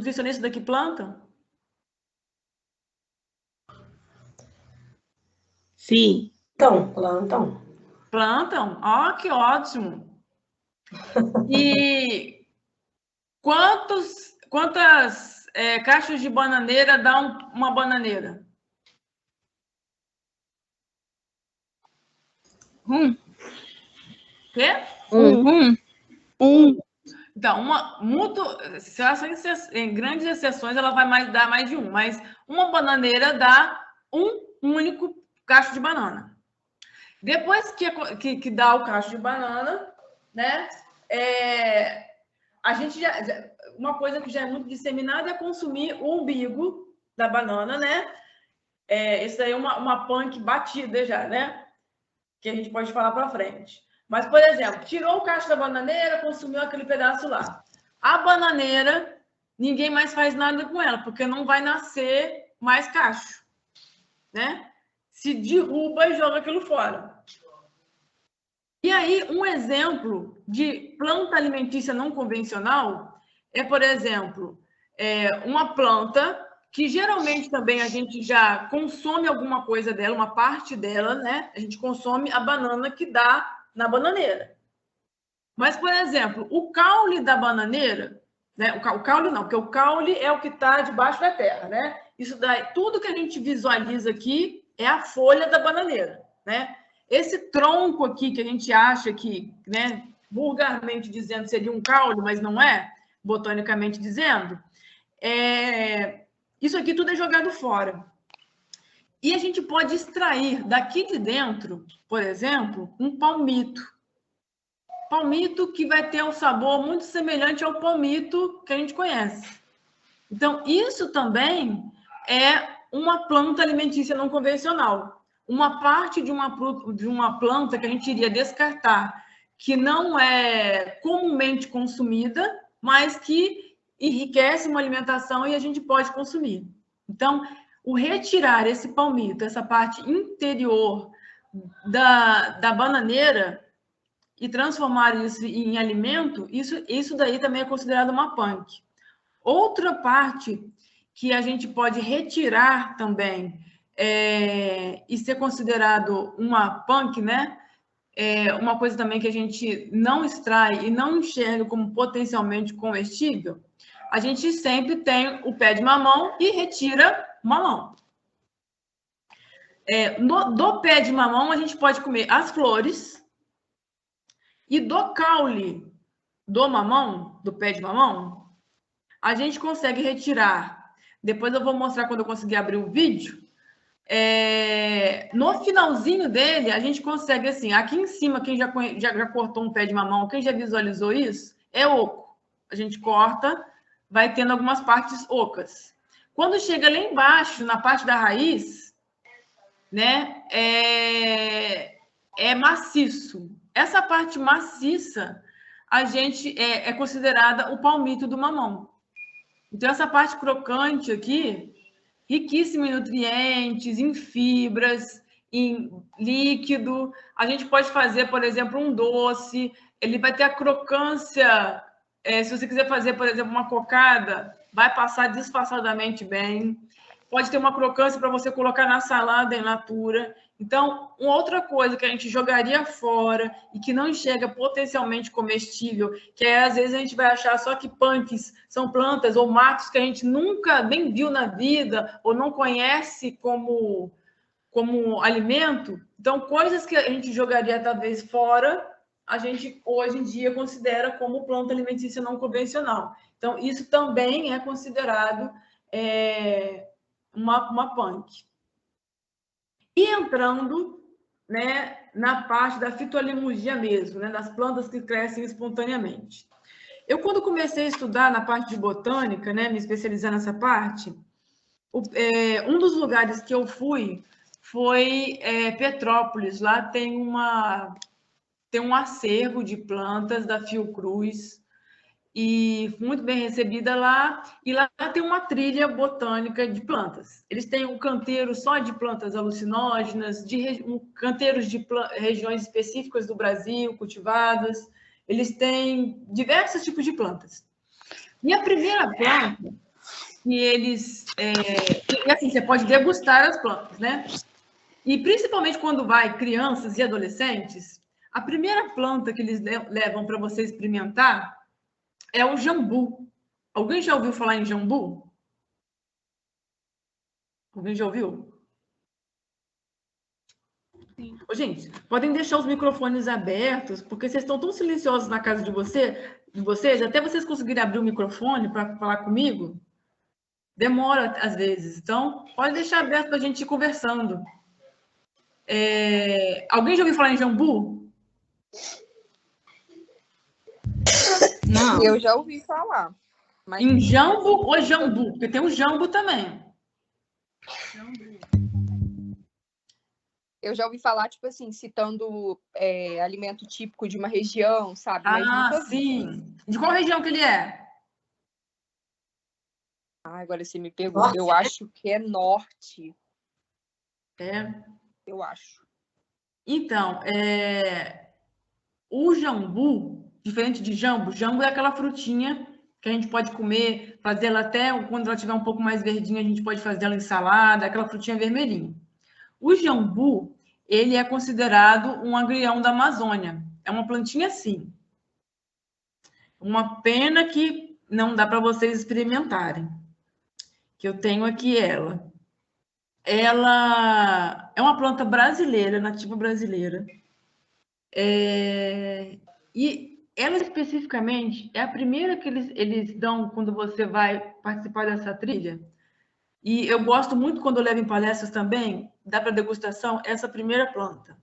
nutricionistas daqui plantam? Sim. Plantam. Plantam? Ó, que ótimo! E quantas caixas de bananeira dá uma bananeira? Quê? Então, em grandes exceções, ela vai dar mais de um, mas uma bananeira dá um único cacho de banana. Depois que dá o cacho de banana, né? A gente uma coisa que já é muito disseminada é consumir o umbigo da banana, né? Isso aí é uma punk batida já, né? Que a gente pode falar para frente. Mas, por exemplo, tirou o cacho da bananeira, consumiu aquele pedaço lá. A bananeira, ninguém mais faz nada com ela, porque não vai nascer mais cacho, né? Se derruba e joga aquilo fora. E aí, um exemplo de planta alimentícia não convencional é, por exemplo, uma planta que geralmente também a gente já consome alguma coisa dela, uma parte dela, né? A gente consome a banana que dá na bananeira. Mas, por exemplo, o caule da bananeira, né? O caule não, porque o caule é o que está debaixo da terra, né? Isso daí, tudo que a gente visualiza aqui é a folha da bananeira, né? Esse tronco aqui que a gente acha que, né, vulgarmente dizendo, seria um caule, mas não é, botanicamente dizendo, isso aqui tudo é jogado fora. E a gente pode extrair daqui de dentro, por exemplo, um palmito. Palmito que vai ter um sabor muito semelhante ao palmito que a gente conhece. Então, isso também é uma planta alimentícia não convencional. Uma parte de uma planta que a gente iria descartar, que não é comumente consumida, mas que enriquece uma alimentação e a gente pode consumir. Então, o retirar esse palmito, essa parte interior da bananeira e transformar isso em alimento, isso daí também é considerado uma punk. Outra parte que a gente pode retirar também e ser considerado uma punk, né? Uma coisa também que a gente não extrai e não enxerga como potencialmente comestível, a gente sempre tem o pé de mamão e retira mamão. Do pé de mamão, a gente pode comer as flores, e do caule do mamão, do pé de mamão, a gente consegue retirar. Depois eu vou mostrar quando eu conseguir abrir o vídeo. No finalzinho dele, a gente consegue, assim, aqui em cima, quem já cortou um pé de mamão, quem já visualizou isso, é oco. A gente corta, vai tendo algumas partes ocas. Quando chega lá embaixo, na parte da raiz, né, é maciço. Essa parte maciça, a gente é considerada o palmito do mamão. Então, essa parte crocante aqui, riquíssima em nutrientes, em fibras, em líquido. A gente pode fazer, por exemplo, um doce. Ele vai ter a crocância. Se você quiser fazer, por exemplo, uma cocada, vai passar disfarçadamente bem. Pode ter uma crocância para você colocar na salada in natura. Então, uma outra coisa que a gente jogaria fora e que não enxerga potencialmente comestível, que às vezes a gente vai achar só que punks são plantas ou matos que a gente nunca nem viu na vida ou não conhece como alimento. Então, coisas que a gente jogaria talvez fora, a gente hoje em dia considera como planta alimentícia não convencional. Então, isso também é considerado uma punk. E entrando, né, na parte da fitoliturgia mesmo, né, das plantas que crescem espontaneamente. Eu, quando comecei a estudar na parte de botânica, né, me especializar nessa parte, um dos lugares que eu fui foi Petrópolis. Lá tem um acervo de plantas da Fiocruz, e muito bem recebida lá, e lá tem uma trilha botânica de plantas. Eles têm um canteiro só de plantas alucinógenas, canteiros de regiões específicas do Brasil, cultivadas. Eles têm diversos tipos de plantas. E a primeira planta e eles... e assim, você pode degustar as plantas, né? E principalmente quando vai crianças e adolescentes, a primeira planta que eles levam para você experimentar é o jambu. Alguém já ouviu falar em jambu? Alguém já ouviu? Sim. Ô, gente, podem deixar os microfones abertos, porque vocês estão tão silenciosos na casa de vocês, até vocês conseguirem abrir o microfone para falar comigo, demora às vezes. Então, pode deixar aberto para a gente ir conversando. Alguém já ouviu falar em jambu? Não. Eu já ouvi falar. Mas... Em jambu ou jambu? Porque tem um jambu também. Jambu. Eu já ouvi falar, tipo assim, citando alimento típico de uma região, sabe? Mas nunca vi. Sim. De qual região que ele é? Agora você me pegou. Norte. Eu acho que é norte. Eu acho. Então, o jambu, diferente de jambu é aquela frutinha que a gente pode comer, fazer ela até, quando ela estiver um pouco mais verdinha, a gente pode fazer ela em salada, aquela frutinha vermelhinha. O jambu, ele é considerado um agrião da Amazônia. É uma plantinha assim. Uma pena que não dá para vocês experimentarem. Que eu tenho aqui ela. Ela é uma planta brasileira, nativa brasileira. E ela especificamente é a primeira que eles dão quando você vai participar dessa trilha. E eu gosto muito quando eu levo em palestras também, dá para degustação, essa primeira planta.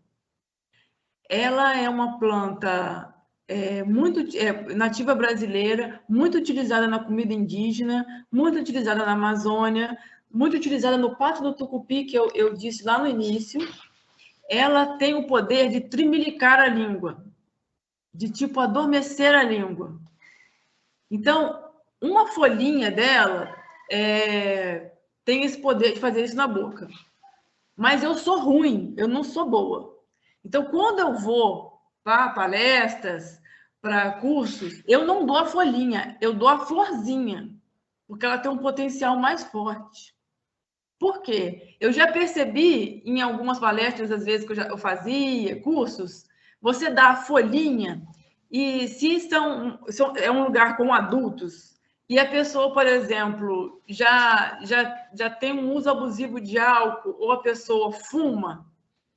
Ela é uma planta muito nativa brasileira, muito utilizada na comida indígena, muito utilizada na Amazônia, muito utilizada no Pato do Tucupi, que eu disse lá no início. Ela tem o poder de trimilicar a língua, de tipo adormecer a língua. Então, uma folhinha dela tem esse poder de fazer isso na boca. Mas eu sou ruim, eu não sou boa. Então, quando eu vou para palestras, para cursos, eu não dou a folhinha, eu dou a florzinha, porque ela tem um potencial mais forte. Por quê? Eu já percebi em algumas palestras, às vezes, que eu fazia, cursos, você dá a folhinha, e se é um lugar com adultos, e a pessoa, por exemplo, já tem um uso abusivo de álcool, ou a pessoa fuma,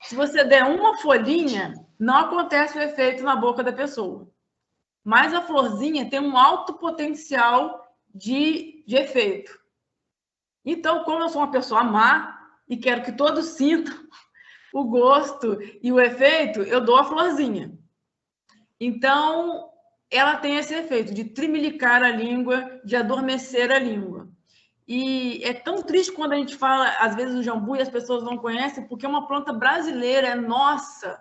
se você der uma folhinha, não acontece o efeito na boca da pessoa. Mas a florzinha tem um alto potencial de efeito. Então, como eu sou uma pessoa má e quero que todos sintam o gosto e o efeito, eu dou a florzinha. Então, ela tem esse efeito de trimilicar a língua, de adormecer a língua. E é tão triste quando a gente fala, às vezes, do jambu e as pessoas não conhecem, porque é uma planta brasileira, é nossa.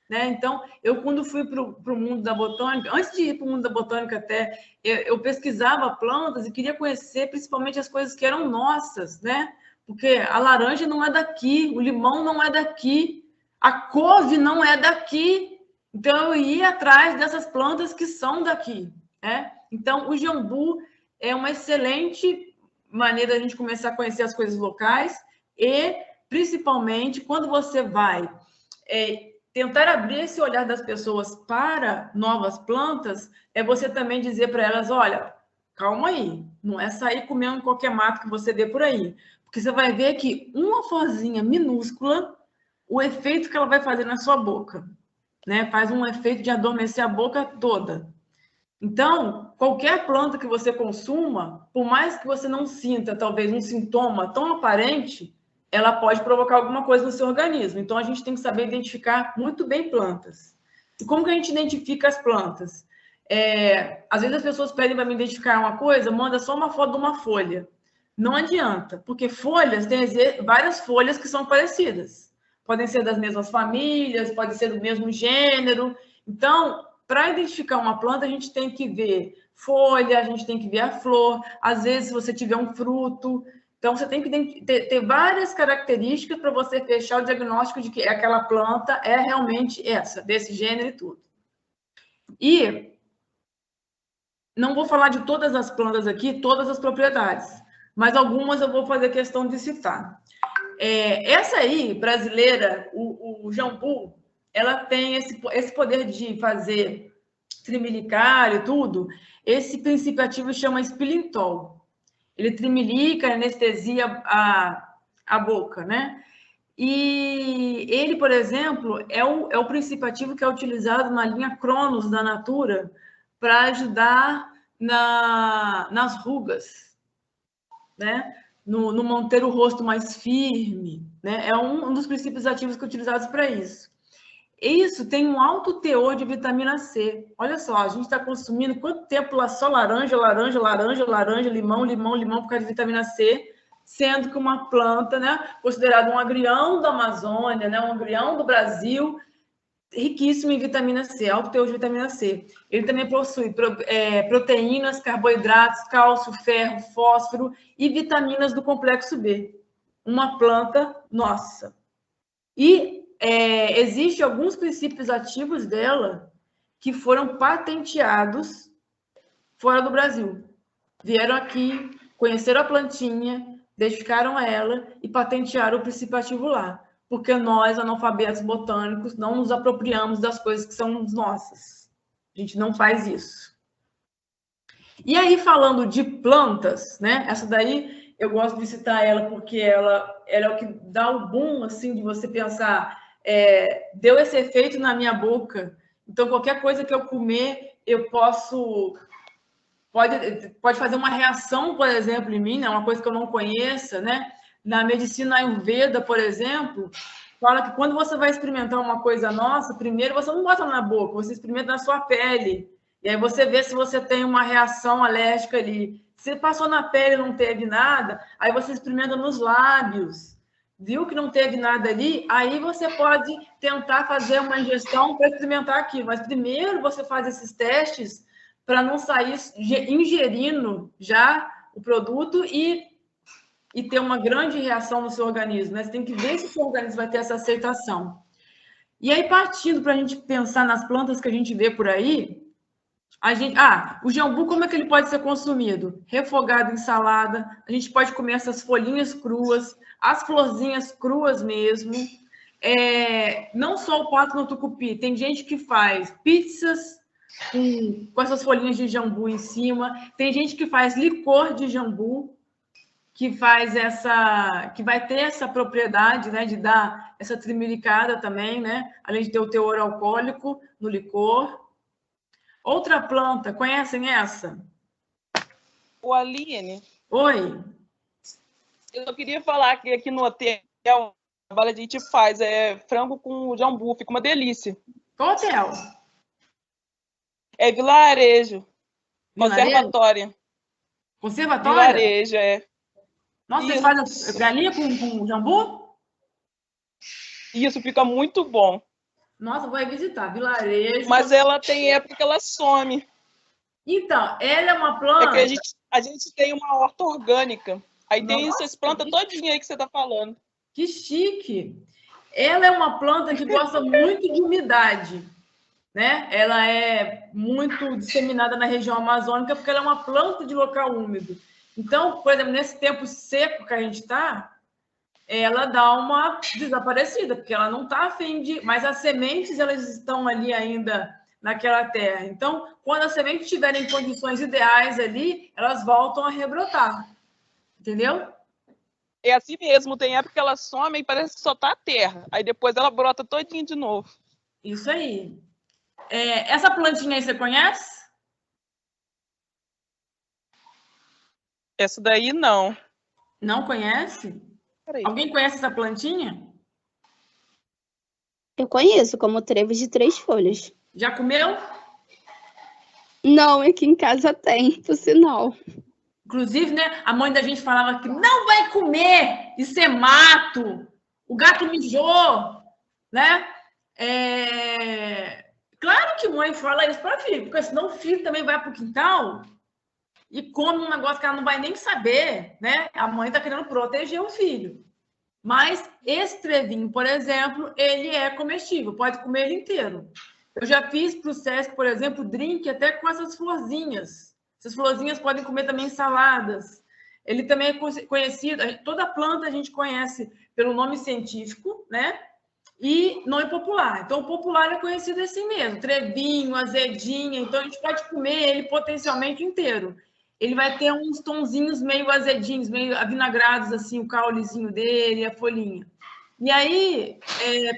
Né? Então, eu quando fui para o mundo da botânica, antes de ir para o mundo da botânica até, eu pesquisava plantas e queria conhecer principalmente as coisas que eram nossas, né? Porque a laranja não é daqui, o limão não é daqui, a couve não é daqui. Então, eu ia atrás dessas plantas que são daqui. Né? Então, o jambu é uma excelente maneira de a gente começar a conhecer as coisas locais e, principalmente, quando você vai tentar abrir esse olhar das pessoas para novas plantas, é você também dizer para elas, olha, calma aí, não é sair comendo qualquer mato que você dê por aí, porque você vai ver que uma florzinha minúscula, o efeito que ela vai fazer na sua boca, né? Faz um efeito de adormecer a boca toda. Então, qualquer planta que você consuma, por mais que você não sinta, talvez, um sintoma tão aparente, ela pode provocar alguma coisa no seu organismo. Então, a gente tem que saber identificar muito bem plantas. E como que a gente identifica as plantas? Às vezes as pessoas pedem para me identificar uma coisa, manda só uma foto de uma folha. Não adianta, porque folhas, tem várias folhas que são parecidas. Podem ser das mesmas famílias, podem ser do mesmo gênero. Então, para identificar uma planta, a gente tem que ver folha, a gente tem que ver a flor, às vezes, se você tiver um fruto. Então, você tem que ter várias características para você fechar o diagnóstico de que aquela planta é realmente essa, desse gênero e tudo. E não vou falar de todas as plantas aqui, todas as propriedades, mas algumas eu vou fazer questão de citar. Essa aí, brasileira, o jambu, ela tem esse poder de fazer trimilicar e tudo. Esse princípio ativo chama espilintol. Ele trimilica, anestesia a boca, né? E ele, por exemplo, é o princípio ativo que é utilizado na linha Cronos da Natura para ajudar nas rugas, né? No manter o rosto mais firme, né? É um dos princípios ativos que é utilizados para isso. Isso tem um alto teor de vitamina C. Olha só, a gente está consumindo quanto tempo lá só laranja, laranja, laranja, laranja, limão, limão, limão por causa de vitamina C, sendo que uma planta, né, considerada um agrião da Amazônia, né, um agrião do Brasil, riquíssimo em vitamina C, alto teor de vitamina C. Ele também possui proteínas, carboidratos, cálcio, ferro, fósforo e vitaminas do complexo B. Uma planta nossa. E existem alguns princípios ativos dela que foram patenteados fora do Brasil. Vieram aqui, conheceram a plantinha, identificaram ela e patentearam o princípio ativo lá. Porque nós, analfabetos botânicos, não nos apropriamos das coisas que são nossas. A gente não faz isso. E aí, falando de plantas, né? Essa daí, eu gosto de citar ela porque ela é o que dá o boom, assim, de você pensar, deu esse efeito na minha boca, então qualquer coisa que eu comer, eu pode fazer uma reação, por exemplo, em mim, né? Uma coisa que eu não conheça, né? Na medicina Ayurveda, por exemplo, fala que quando você vai experimentar uma coisa nossa, primeiro você não bota na boca, você experimenta na sua pele. E aí você vê se você tem uma reação alérgica ali. Se passou na pele e não teve nada, aí você experimenta nos lábios. Viu que não teve nada ali, aí você pode tentar fazer uma ingestão para experimentar aquilo. Mas primeiro você faz esses testes para não sair ingerindo já o produto e ter uma grande reação no seu organismo, né? Você tem que ver se o seu organismo vai ter essa aceitação. E aí, partindo para a gente pensar nas plantas que a gente vê por aí, o jambu, como é que ele pode ser consumido? Refogado em salada, a gente pode comer essas folhinhas cruas, as florzinhas cruas mesmo. Não só o pato no tucupi, tem gente que faz pizzas com essas folhinhas de jambu em cima, tem gente que faz licor de jambu, que vai ter essa propriedade, né, de dar essa trimilicada também, né, além de ter o teor alcoólico no licor. Outra planta, conhecem essa? O Aline. Oi. Eu queria falar que aqui no hotel, a gente faz frango com jambu, fica uma delícia. Qual hotel? É Vilarejo. Conservatória. Conservatória? Vilarejo, Nossa, vocês fazem galinha com jambu? Isso, fica muito bom. Nossa, vou visitar, Vilarejo. Mas ela tem época que ela some. Então, ela é uma planta... É que a gente tem uma horta orgânica. Aí tem essas plantas todinhas aí que você está falando. Que chique! Ela é uma planta que gosta muito de umidade, né? Ela é muito disseminada na região amazônica porque ela é uma planta de local úmido. Então, por exemplo, nesse tempo seco que a gente está, ela dá uma desaparecida, porque ela não está a fim de... Mas as sementes, elas estão ali ainda naquela terra. Então, quando as sementes estiverem em condições ideais ali, elas voltam a rebrotar. Entendeu? É assim mesmo, tem época que ela some e parece que só tá a terra. Aí depois ela brota todinha de novo. Isso aí. Essa plantinha aí você conhece? Essa daí não. Não conhece? Alguém conhece essa plantinha? Eu conheço, como trevo de 3 folhas. Já comeu? Não, aqui em casa tem, por sinal. Inclusive, né, a mãe da gente falava que não vai comer, isso é mato, o gato mijou, né? Claro que mãe fala isso para filho, porque senão o filho também vai para o quintal e come um negócio que ela não vai nem saber, né? A mãe está querendo proteger o filho. Mas esse trevinho, por exemplo, ele é comestível, pode comer ele inteiro. Eu já fiz para o Sesc, por exemplo, drink até com essas florzinhas. Essas florzinhas podem comer também saladas. Ele também é conhecido, toda planta a gente conhece pelo nome científico, né? E nome popular. Então, o popular é conhecido assim mesmo, trevinho, azedinha. Então, a gente pode comer ele potencialmente inteiro. Ele vai ter uns tonzinhos meio azedinhos, meio avinagrados, assim, o caulezinho dele, a folhinha. E aí,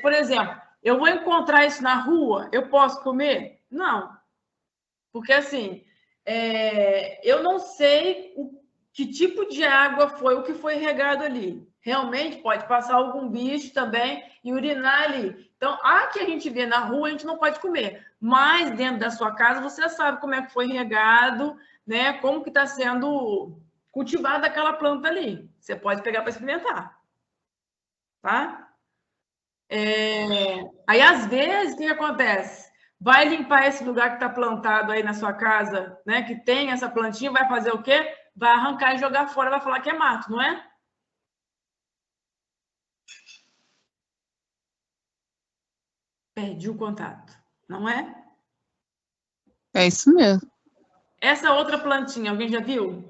por exemplo, eu vou encontrar isso na rua, eu posso comer? Não. Porque, assim, eu não sei que tipo de água foi o que foi regado ali. Realmente pode passar algum bicho também e urinar ali. Então, a que a gente vê na rua, a gente não pode comer. Mas dentro da sua casa, você sabe como é que foi regado, né? Como que está sendo cultivada aquela planta ali. Você pode pegar para experimentar. Tá? Aí, às vezes, o que acontece? Vai limpar esse lugar que está plantado aí na sua casa, né? Que tem essa plantinha, vai fazer o quê? Vai arrancar e jogar fora, vai falar que é mato, não é? Perdi o contato, não é? É isso mesmo. Essa outra plantinha, alguém já viu?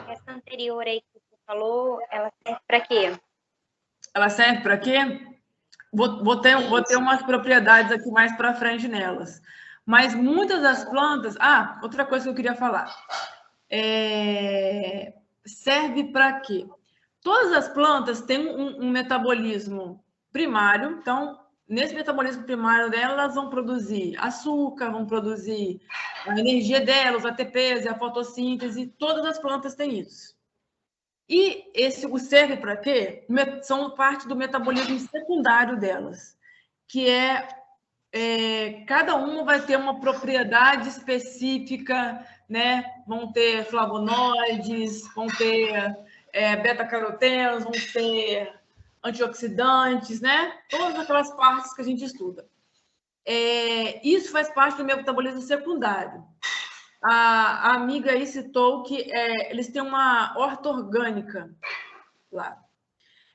Essa anterior aí que você falou, ela serve para quê? Ela serve para quê? Vou ter umas propriedades aqui mais para frente nelas. Mas muitas das plantas... Ah, outra coisa que eu queria falar. Serve para quê? Todas as plantas têm um metabolismo primário. Então, nesse metabolismo primário delas, elas vão produzir açúcar, vão produzir a energia delas, os ATPs, a fotossíntese. Todas as plantas têm isso. E o serve para quê? São parte do metabolismo secundário delas, que cada uma vai ter uma propriedade específica, né? Vão ter flavonoides, vão ter beta-carotenos, vão ter antioxidantes, né? Todas aquelas partes que a gente estuda. Isso faz parte do metabolismo secundário. A amiga aí citou que eles têm uma horta orgânica lá.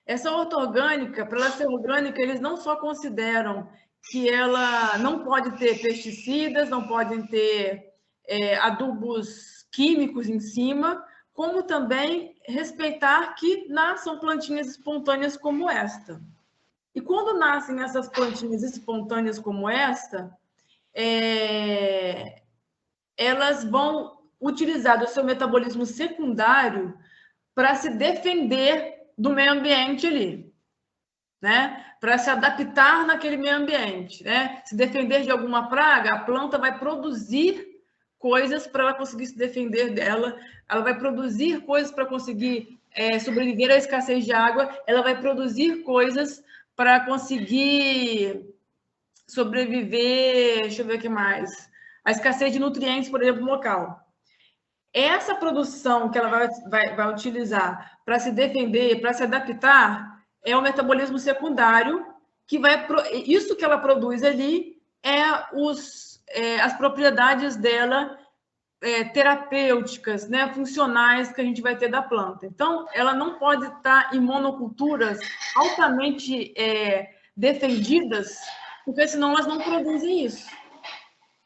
Essa horta orgânica, para ela ser orgânica, eles não só consideram que ela não pode ter pesticidas, não podem ter adubos químicos em cima, como também respeitar que nasçam plantinhas espontâneas como esta. E quando nascem essas plantinhas espontâneas como esta, elas vão utilizar do seu metabolismo secundário para se defender do meio ambiente ali, né? Para se adaptar naquele meio ambiente, né? Se defender de alguma praga, a planta vai produzir coisas para ela conseguir se defender dela, ela vai produzir coisas para conseguir sobreviver à escassez de água, ela vai produzir coisas para conseguir sobreviver, deixa eu ver o que mais, a escassez de nutrientes, por exemplo, local. Essa produção que ela vai utilizar para se defender, para se adaptar, é o metabolismo secundário, isso que ela produz ali as propriedades dela terapêuticas, né, funcionais que a gente vai ter da planta. Então, ela não pode estar em monoculturas altamente defendidas, porque senão elas não produzem isso.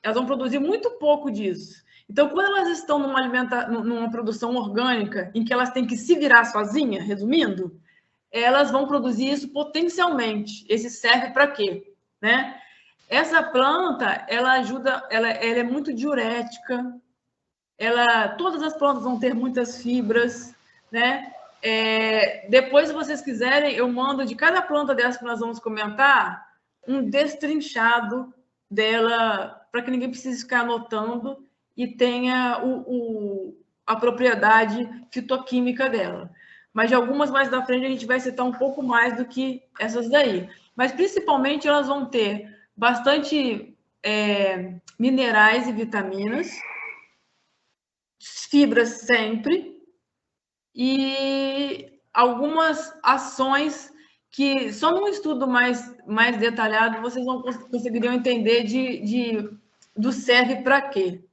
Elas vão produzir muito pouco disso. Então, quando elas estão numa produção orgânica, em que elas têm que se virar sozinhas, resumindo, elas vão produzir isso potencialmente. Esse serve para quê? Né? Essa planta, ela ajuda, ela é muito diurética, todas as plantas vão ter muitas fibras, né? Depois, se vocês quiserem, eu mando de cada planta dessa que nós vamos comentar, um destrinchado dela, para que ninguém precise ficar anotando e tenha a propriedade fitoquímica dela. Mas de algumas mais da frente a gente vai citar um pouco mais do que essas daí. Mas principalmente elas vão ter bastante minerais e vitaminas, fibras sempre, e algumas ações que só num estudo mais detalhado vocês não conseguiriam entender do serve para quê,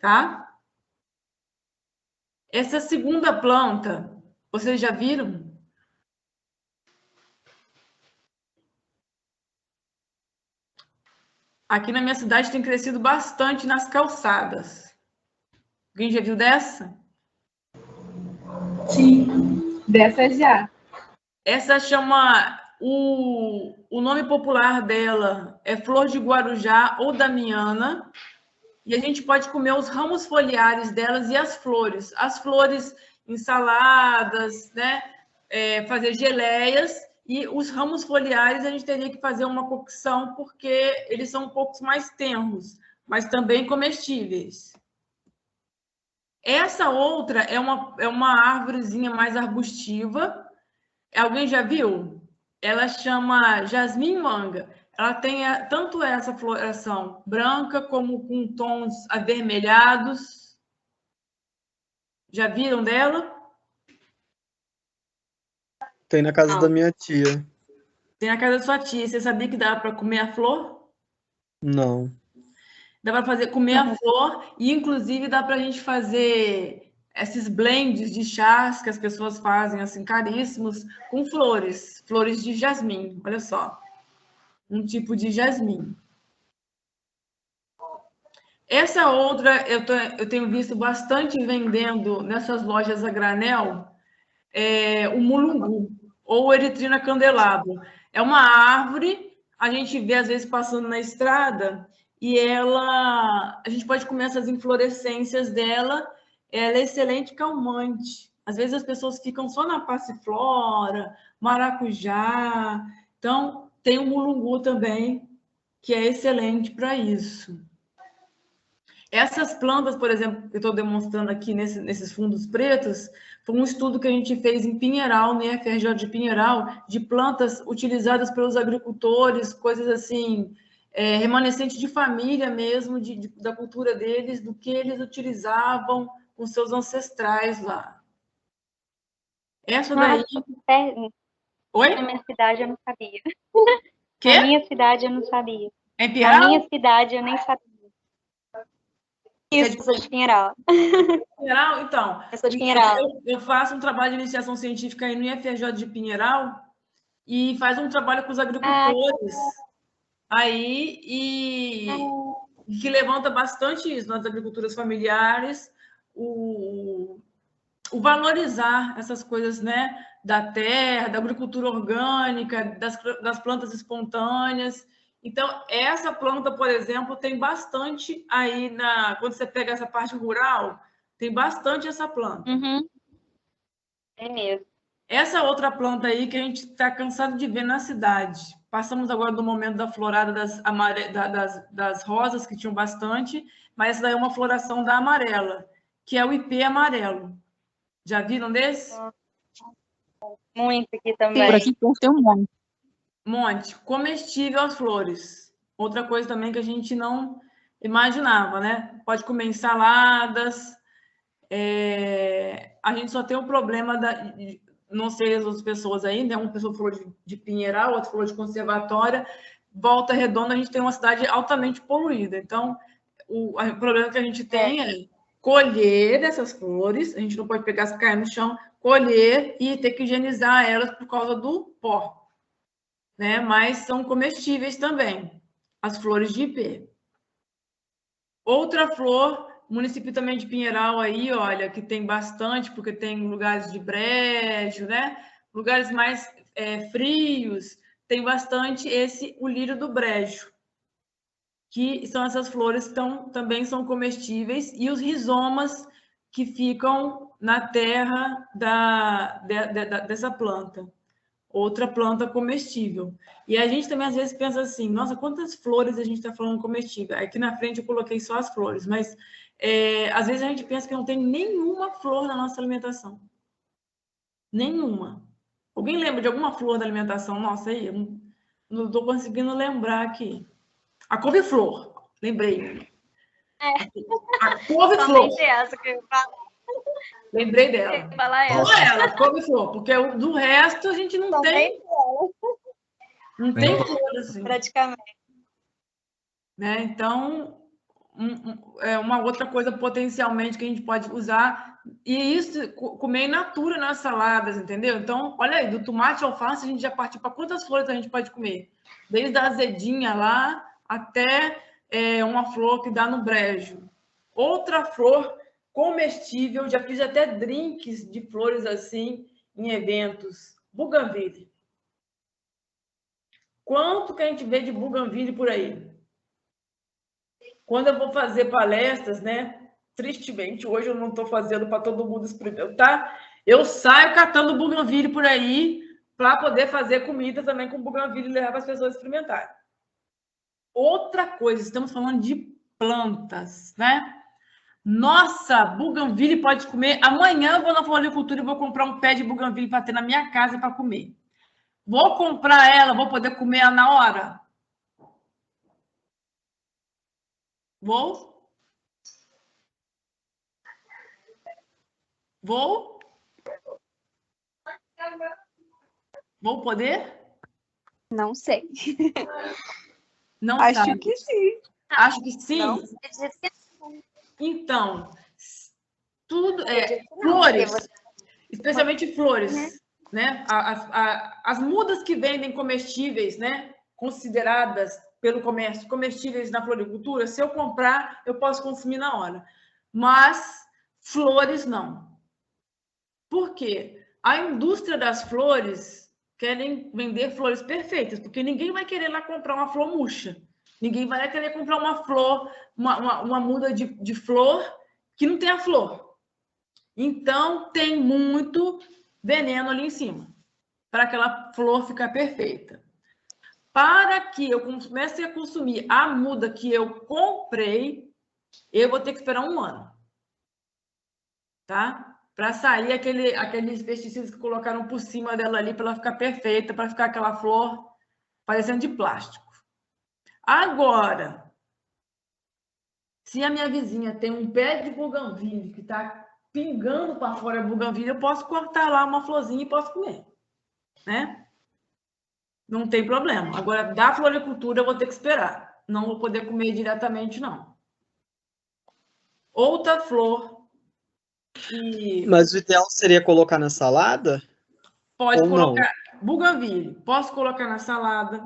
tá? Essa segunda planta, vocês já viram? Aqui na minha cidade tem crescido bastante nas calçadas. Alguém já viu dessa? Sim, dessa já. Essa chama... O nome popular dela é flor de guarujá ou damiana. E a gente pode comer os ramos foliares delas e as flores. As flores em saladas, né? Fazer geleias. E os ramos foliares a gente teria que fazer uma cocção, porque eles são um pouco mais tenros, mas também comestíveis. Essa outra é uma árvorezinha mais arbustiva. Alguém já viu? Ela chama jasmim manga. Ela tem tanto essa floração branca como com tons avermelhados. Já viram dela? Tem na casa Não. da minha tia. Tem na casa da sua tia. Você sabia que dá para comer a flor? Não. Dá para comer a flor e, inclusive, dá para a gente fazer esses blends de chás que as pessoas fazem, assim, caríssimos, com flores de jasmim. Olha só. Um tipo de jasmim. Essa outra eu tenho visto bastante vendendo nessas lojas a granel, o mulungu, ou Eritrina candelabro. É uma árvore, a gente vê às vezes passando na estrada, e a gente pode comer essas inflorescências dela, ela é excelente calmante. Às vezes as pessoas ficam só na passiflora, maracujá. Então, tem o mulungu também, que é excelente para isso. Essas plantas, por exemplo, que eu estou demonstrando aqui nesses fundos pretos, foi um estudo que a gente fez em Pinheiral, no IFRJ de Pinheiral, de plantas utilizadas pelos agricultores, coisas assim, remanescente de família mesmo, da cultura deles, do que eles utilizavam com seus ancestrais lá. Essa daí... Oi? Na minha cidade eu não sabia. Quê? Na minha cidade eu não sabia. Em Na Pinheiral? minha cidade eu nem sabia. Isso, eu sou de Pinheiral. Pinheiral, então. Eu sou de Pinheiral. Eu faço um trabalho de iniciação científica aí no IFRJ de Pinheiral e faz um trabalho com os agricultores aí e que levanta bastante isso nas agriculturas familiares, o valorizar essas coisas, né, da terra, da agricultura orgânica, das plantas espontâneas. Então, essa planta, por exemplo, tem bastante aí quando você pega essa parte rural, tem bastante essa planta. Uhum. É mesmo. Essa outra planta aí que a gente está cansado de ver na cidade. Passamos agora do momento da florada das rosas, que tinham bastante, mas essa daí é uma floração da amarela, que é o ipê amarelo. Já viram desse? Muito aqui também. Por aqui tem um monte. Monte. Comestível as flores. Outra coisa também que a gente não imaginava, né? Pode comer em saladas. A gente só tem o problema não sei as outras pessoas aí, né? Uma pessoa falou de Pinheiral, outra falou de Conservatória. Volta Redonda, a gente tem uma cidade altamente poluída. Então, o problema que a gente tem é colher essas flores, a gente não pode pegar, cair no chão, colher e ter que higienizar elas por causa do pó. Né? Mas são comestíveis também, as flores de ipê. Outra flor, município também de Pinheiral aí, olha, que tem bastante, porque tem lugares de brejo, né? Lugares mais frios, tem bastante o lírio do brejo, que são essas flores que também são comestíveis, e os rizomas que ficam na terra dessa planta. Outra planta comestível. E a gente também, às vezes, pensa assim, nossa, quantas flores a gente está falando comestível? Aqui na frente eu coloquei só as flores, mas às vezes a gente pensa que não tem nenhuma flor na nossa alimentação. Nenhuma. Alguém lembra de alguma flor da alimentação? Nossa, aí, eu não estou conseguindo lembrar aqui. A couve-flor, lembrei. A couve-flor. Essa que eu falo. Lembrei dela. Falar Só ela, couve-flor, porque do resto a gente não tem. Não tem flor assim. Praticamente. Né? Então, é uma outra coisa potencialmente que a gente pode usar. E isso, comer in natura nas saladas, entendeu? Então, olha aí, do tomate ao alface, a gente já partiu para quantas flores a gente pode comer? Desde a azedinha lá até uma flor que dá no brejo. Outra flor comestível, já fiz até drinks de flores assim em eventos. Buganvília. Quanto que a gente vê de buganvília por aí? Quando eu vou fazer palestras, né? Tristemente, hoje eu não estou fazendo para todo mundo experimentar. Eu saio catando buganvília por aí para poder fazer comida também com buganvília e levar para as pessoas experimentarem. Outra coisa, estamos falando de plantas, né? Nossa, buganvília pode comer. Amanhã eu vou na floricultura e vou comprar um pé de buganvília para ter na minha casa para comer. Vou comprar ela, vou poder comer ela na hora? Vou? Vou? Vou poder? Não sei. Não Acho sabe. que sim. Acho que sim. Não. Então, tudo Não, flores, porque especialmente flores, né? As mudas que vendem comestíveis, né? Consideradas pelo comércio comestíveis na floricultura, se eu comprar, eu posso consumir na hora. Mas flores não. Por quê? A indústria das flores querem vender flores perfeitas, porque ninguém vai querer lá comprar uma flor murcha. Ninguém vai querer comprar uma flor, uma muda de flor que não tem a flor. Então, tem muito veneno ali em cima, para aquela flor ficar perfeita. Para que eu comece a consumir a muda que eu comprei, eu vou ter que esperar 1 ano. Tá? Para sair aqueles pesticidas que colocaram por cima dela ali, para ela ficar perfeita, para ficar aquela flor parecendo de plástico. Agora, se a minha vizinha tem um pé de buganvília que está pingando para fora a buganvília, eu posso cortar lá uma florzinha e posso comer, né? Não tem problema. Agora, da floricultura, eu vou ter que esperar. Não vou poder comer diretamente, não. Outra flor que... Mas o ideal seria colocar na salada? Pode ou colocar buganvília. Posso colocar na salada.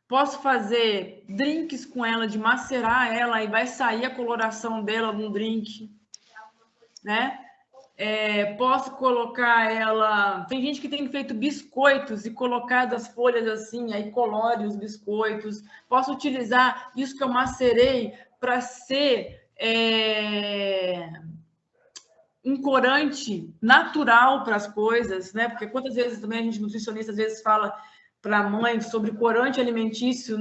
Posso fazer drinks com ela, de macerar ela, e vai sair a coloração dela num drink, né? Posso colocar ela... Tem gente que tem feito biscoitos e colocado as folhas assim, aí colore os biscoitos. Posso utilizar isso que eu macerei para ser um corante natural para as coisas, né? Porque quantas vezes também a gente, nutricionista, às vezes fala para a mãe sobre corante alimentício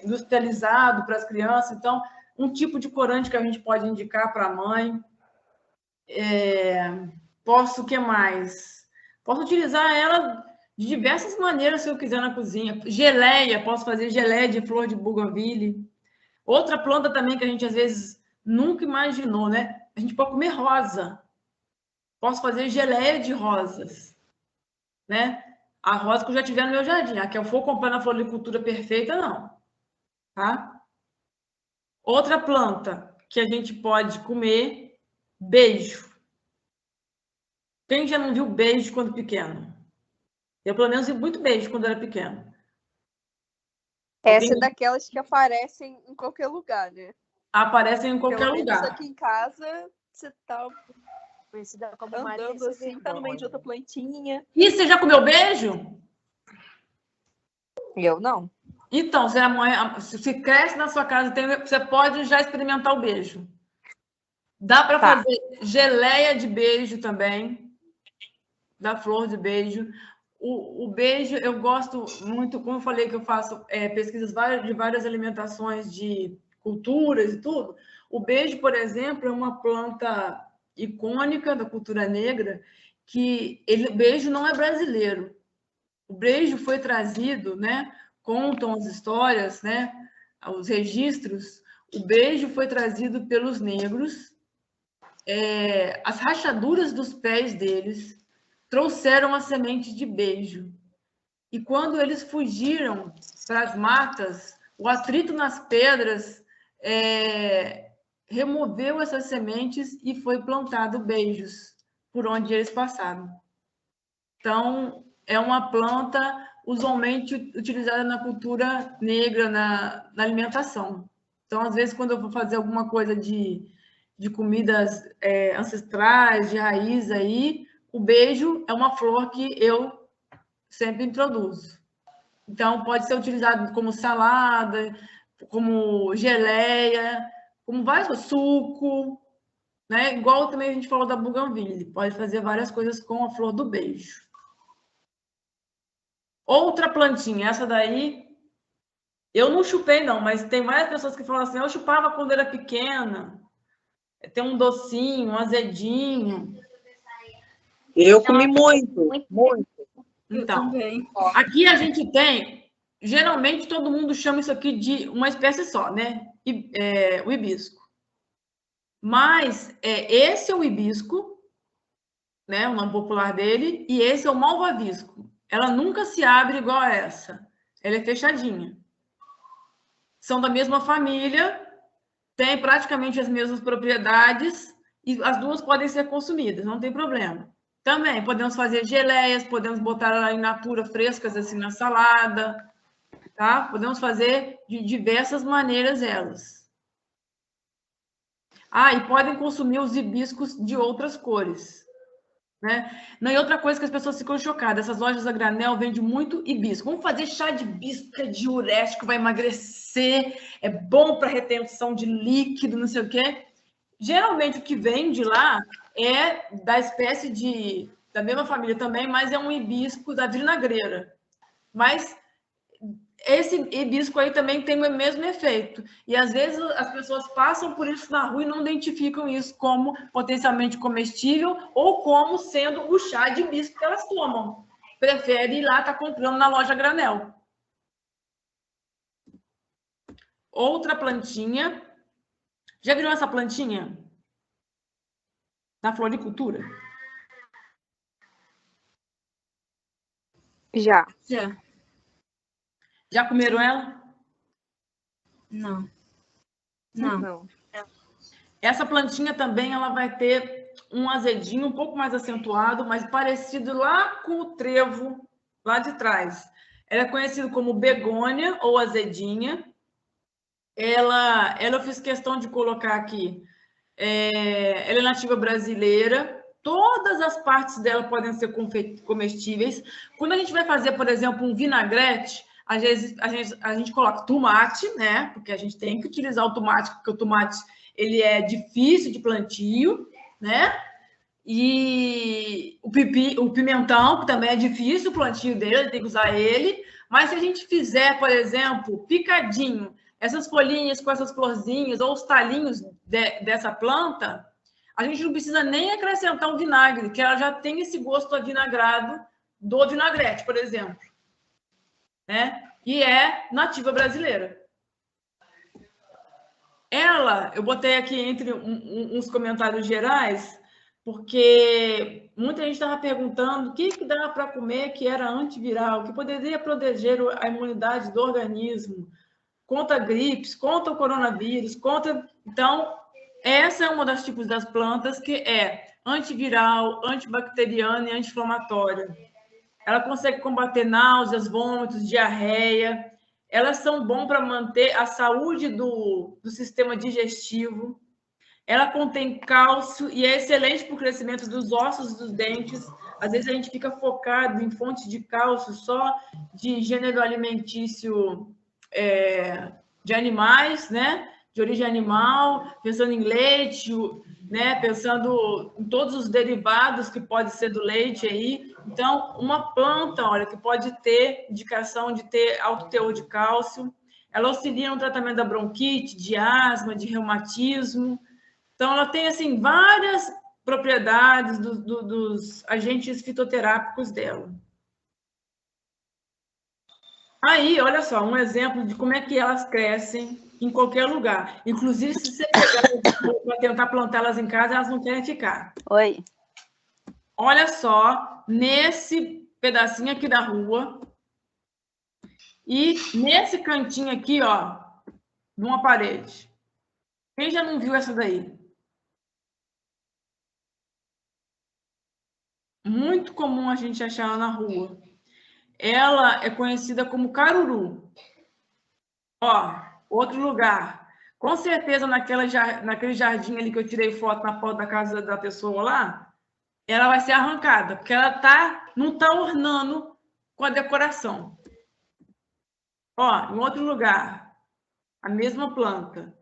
industrializado para as crianças. Então, um tipo de corante que a gente pode indicar para a mãe. O que mais? Posso utilizar ela de diversas maneiras, se eu quiser, na cozinha. Geleia, posso fazer geleia de flor de buganvília. Outra planta também que a gente, às vezes, nunca imaginou, né? A gente pode comer rosa. Posso fazer geleia de rosas, né? A rosa que eu já tiver no meu jardim. A que eu for comprar na floricultura perfeita, não. Tá? Outra planta que a gente pode comer, beijo. Quem já não viu beijo quando pequeno? Eu, pelo menos, vi muito beijo quando era pequeno. Essa é daquelas que aparecem em qualquer lugar, né? Aparecem em qualquer Pelo menos lugar. aqui em casa, você tá Conhecida como andando Maria assim, tá no meio de outra plantinha. E você já comeu beijo? Eu não. Então, se cresce na sua casa, você pode já experimentar o beijo. Dá para fazer geleia de beijo também, da flor de beijo. O beijo, eu gosto muito, como eu falei que eu faço pesquisas de várias alimentações de culturas e tudo. O beijo, por exemplo, é uma planta icônica da cultura negra, que o beijo não é brasileiro. O beijo foi trazido, né? Contam as histórias, né? Os registros. O beijo foi trazido pelos negros. As rachaduras dos pés deles trouxeram a semente de beijo. E quando eles fugiram para as matas, o atrito nas pedras removeu essas sementes e foi plantado beijos por onde eles passaram. Então, é uma planta usualmente utilizada na cultura negra, na alimentação. Então, às vezes, quando eu vou fazer alguma coisa de comidas ancestrais, de raiz aí, o beijo é uma flor que eu sempre introduzo. Então, pode ser utilizado como salada, como geleia, como vários suco, né? Igual também a gente falou da bougainville, pode fazer várias coisas com a flor do beijo. Outra plantinha, essa daí, eu não chupei não, mas tem várias pessoas que falam assim, eu chupava quando era pequena, tem um docinho, um azedinho. Eu comi muito, muito. Então, Também. aqui a gente tem, geralmente todo mundo chama isso aqui de uma espécie só, né? O hibisco. Mas esse é o hibisco, né? O nome popular dele, e esse é o malvavisco. Ela nunca se abre igual a essa. Ela é fechadinha. São da mesma família, têm praticamente as mesmas propriedades, e as duas podem ser consumidas, não tem problema. Também podemos fazer geleias, podemos botar ela in natura frescas assim na salada, tá? Podemos fazer de diversas maneiras elas. Ah, e podem consumir os hibiscos de outras cores, né? E outra coisa que as pessoas ficam chocadas, essas lojas a granel vendem muito hibisco. Vamos fazer chá de hibisco, que é diurético, vai emagrecer, é bom para retenção de líquido, não sei o quê. Geralmente o que vende lá é da espécie da mesma família também, mas é um hibisco da vinagreira. Mas esse hibisco aí também tem o mesmo efeito. E às vezes as pessoas passam por isso na rua e não identificam isso como potencialmente comestível ou como sendo o chá de hibisco que elas tomam. Prefere ir lá estar comprando na loja granel. Outra plantinha. Já viram essa plantinha? Na floricultura? Já. Já. Já comeram ela? Não. Não. Não. Essa plantinha também ela vai ter um azedinho um pouco mais acentuado, mas parecido lá com o trevo lá de trás. Ela é conhecida como begônia ou azedinha. Ela eu fiz questão de colocar aqui. Ela é nativa brasileira. Todas as partes dela podem ser comestíveis. Quando a gente vai fazer, por exemplo, um vinagrete, às vezes a gente coloca tomate, né? Porque a gente tem que utilizar o tomate, porque o tomate ele é difícil de plantio, né? E o pimentão, que também é difícil o plantio dele, tem que usar ele. Mas se a gente fizer, por exemplo, picadinho, essas folhinhas com essas florzinhas ou os talinhos dessa planta, a gente não precisa nem acrescentar um vinagre, que ela já tem esse gosto avinagrado do vinagrete, por exemplo. Né? E é nativa brasileira. Eu botei aqui entre uns comentários gerais, porque muita gente estava perguntando o que dava para comer que era antiviral, que poderia proteger a imunidade do organismo, contra gripes, contra o coronavírus, Então, essa é uma das tipos das plantas que é antiviral, antibacteriana e anti-inflamatória. Ela consegue combater náuseas, vômitos, diarreia. Elas são bons para manter a saúde do sistema digestivo. Ela contém cálcio e é excelente para o crescimento dos ossos e dos dentes. Às vezes a gente fica focado em fontes de cálcio só de gênero alimentício de animais, né? De origem animal, pensando em leite, né? Pensando em todos os derivados que pode ser do leite aí. Então, uma planta, olha, que pode ter indicação de ter alto teor de cálcio. Ela auxilia no tratamento da bronquite, de asma, de reumatismo. Então, ela tem, assim, várias propriedades dos agentes fitoterápicos dela. Aí, olha só, um exemplo de como é que elas crescem em qualquer lugar. Inclusive, se você pegar para tentar plantá-las em casa, elas não querem ficar. Oi. Olha só, nesse pedacinho aqui da rua e nesse cantinho aqui, ó, de uma parede. Quem já não viu essa daí? Muito comum a gente achar ela na rua. ela é conhecida como caruru. Ó, outro lugar. Com certeza, naquele jardim ali que eu tirei foto na porta da casa da pessoa lá, ela vai ser arrancada, porque ela não está ornando com a decoração. Ó, em outro lugar, a mesma planta.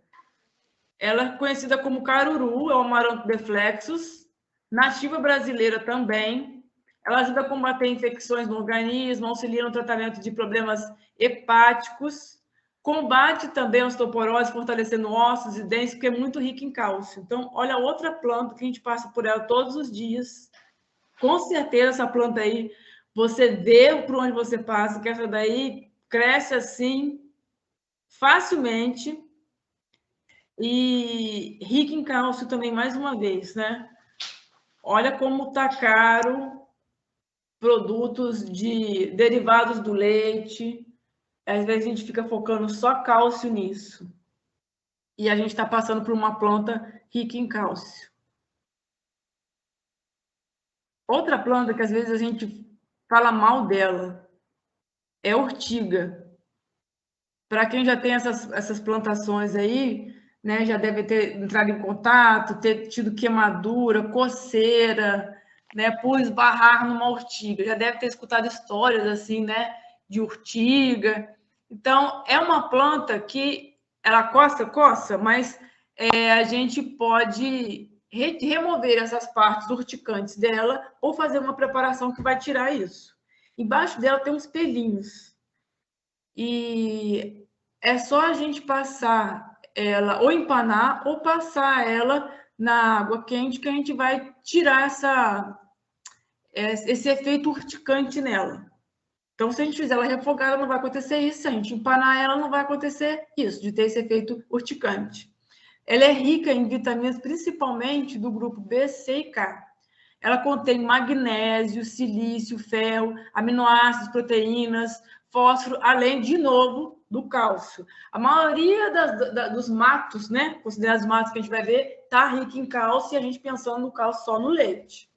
Ela é conhecida como caruru, é o Amaranto deflexus, nativa brasileira também. Ela ajuda a combater infecções no organismo, auxilia no tratamento de problemas hepáticos, combate também a osteoporose, fortalecendo ossos e dentes, porque é muito rica em cálcio. Então, olha outra planta que a gente passa por ela todos os dias. Com certeza, essa planta aí, você vê por onde você passa, que essa daí cresce assim, facilmente, e rica em cálcio também, mais uma vez, né? Olha como está caro produtos derivados do leite. Às vezes a gente fica focando só cálcio nisso. E a gente está passando por uma planta rica em cálcio. Outra planta que às vezes a gente fala mal dela é a ortiga. Para quem já tem essas plantações aí, né, já deve ter entrado em contato, ter tido queimadura, coceira, né, por esbarrar numa ortiga. Já deve ter escutado histórias assim, né, de ortiga. Então, é uma planta que ela coça, mas a gente pode remover essas partes urticantes dela ou fazer uma preparação que vai tirar isso. Embaixo dela tem uns pelinhos. E é só a gente passar ela, ou empanar, ou passar ela na água quente, que a gente vai tirar esse efeito urticante nela. Então, se a gente fizer ela refogada, não vai acontecer isso. Se a gente empanar ela, não vai acontecer isso, de ter esse efeito urticante. Ela é rica em vitaminas, principalmente do grupo B, C e K. Ela contém magnésio, silício, ferro, aminoácidos, proteínas, fósforo, além, de novo, do cálcio. A maioria dos matos, né, considerados matos que a gente vai ver, está rica em cálcio, e a gente pensando no cálcio só no leite.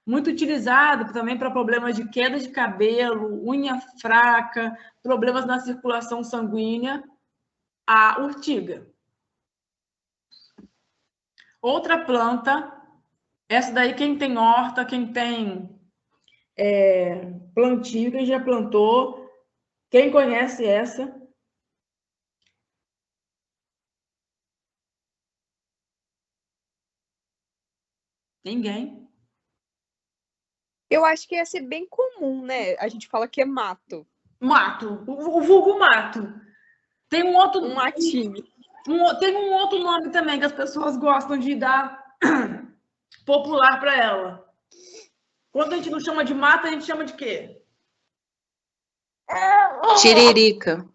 Muito utilizado também para problemas de queda de cabelo, unha fraca, problemas na circulação sanguínea, a urtiga. Outra planta, essa daí quem tem horta, quem tem plantio, quem já plantou, quem conhece essa? Ninguém? Eu acho que ia ser bem comum, né? A gente fala que é mato. Mato, o vulgo mato. Tem um outro... Um matinho. Tem um outro nome também que as pessoas gostam de dar popular para ela. Quando a gente não chama de mata, a gente chama de quê? Tiririca.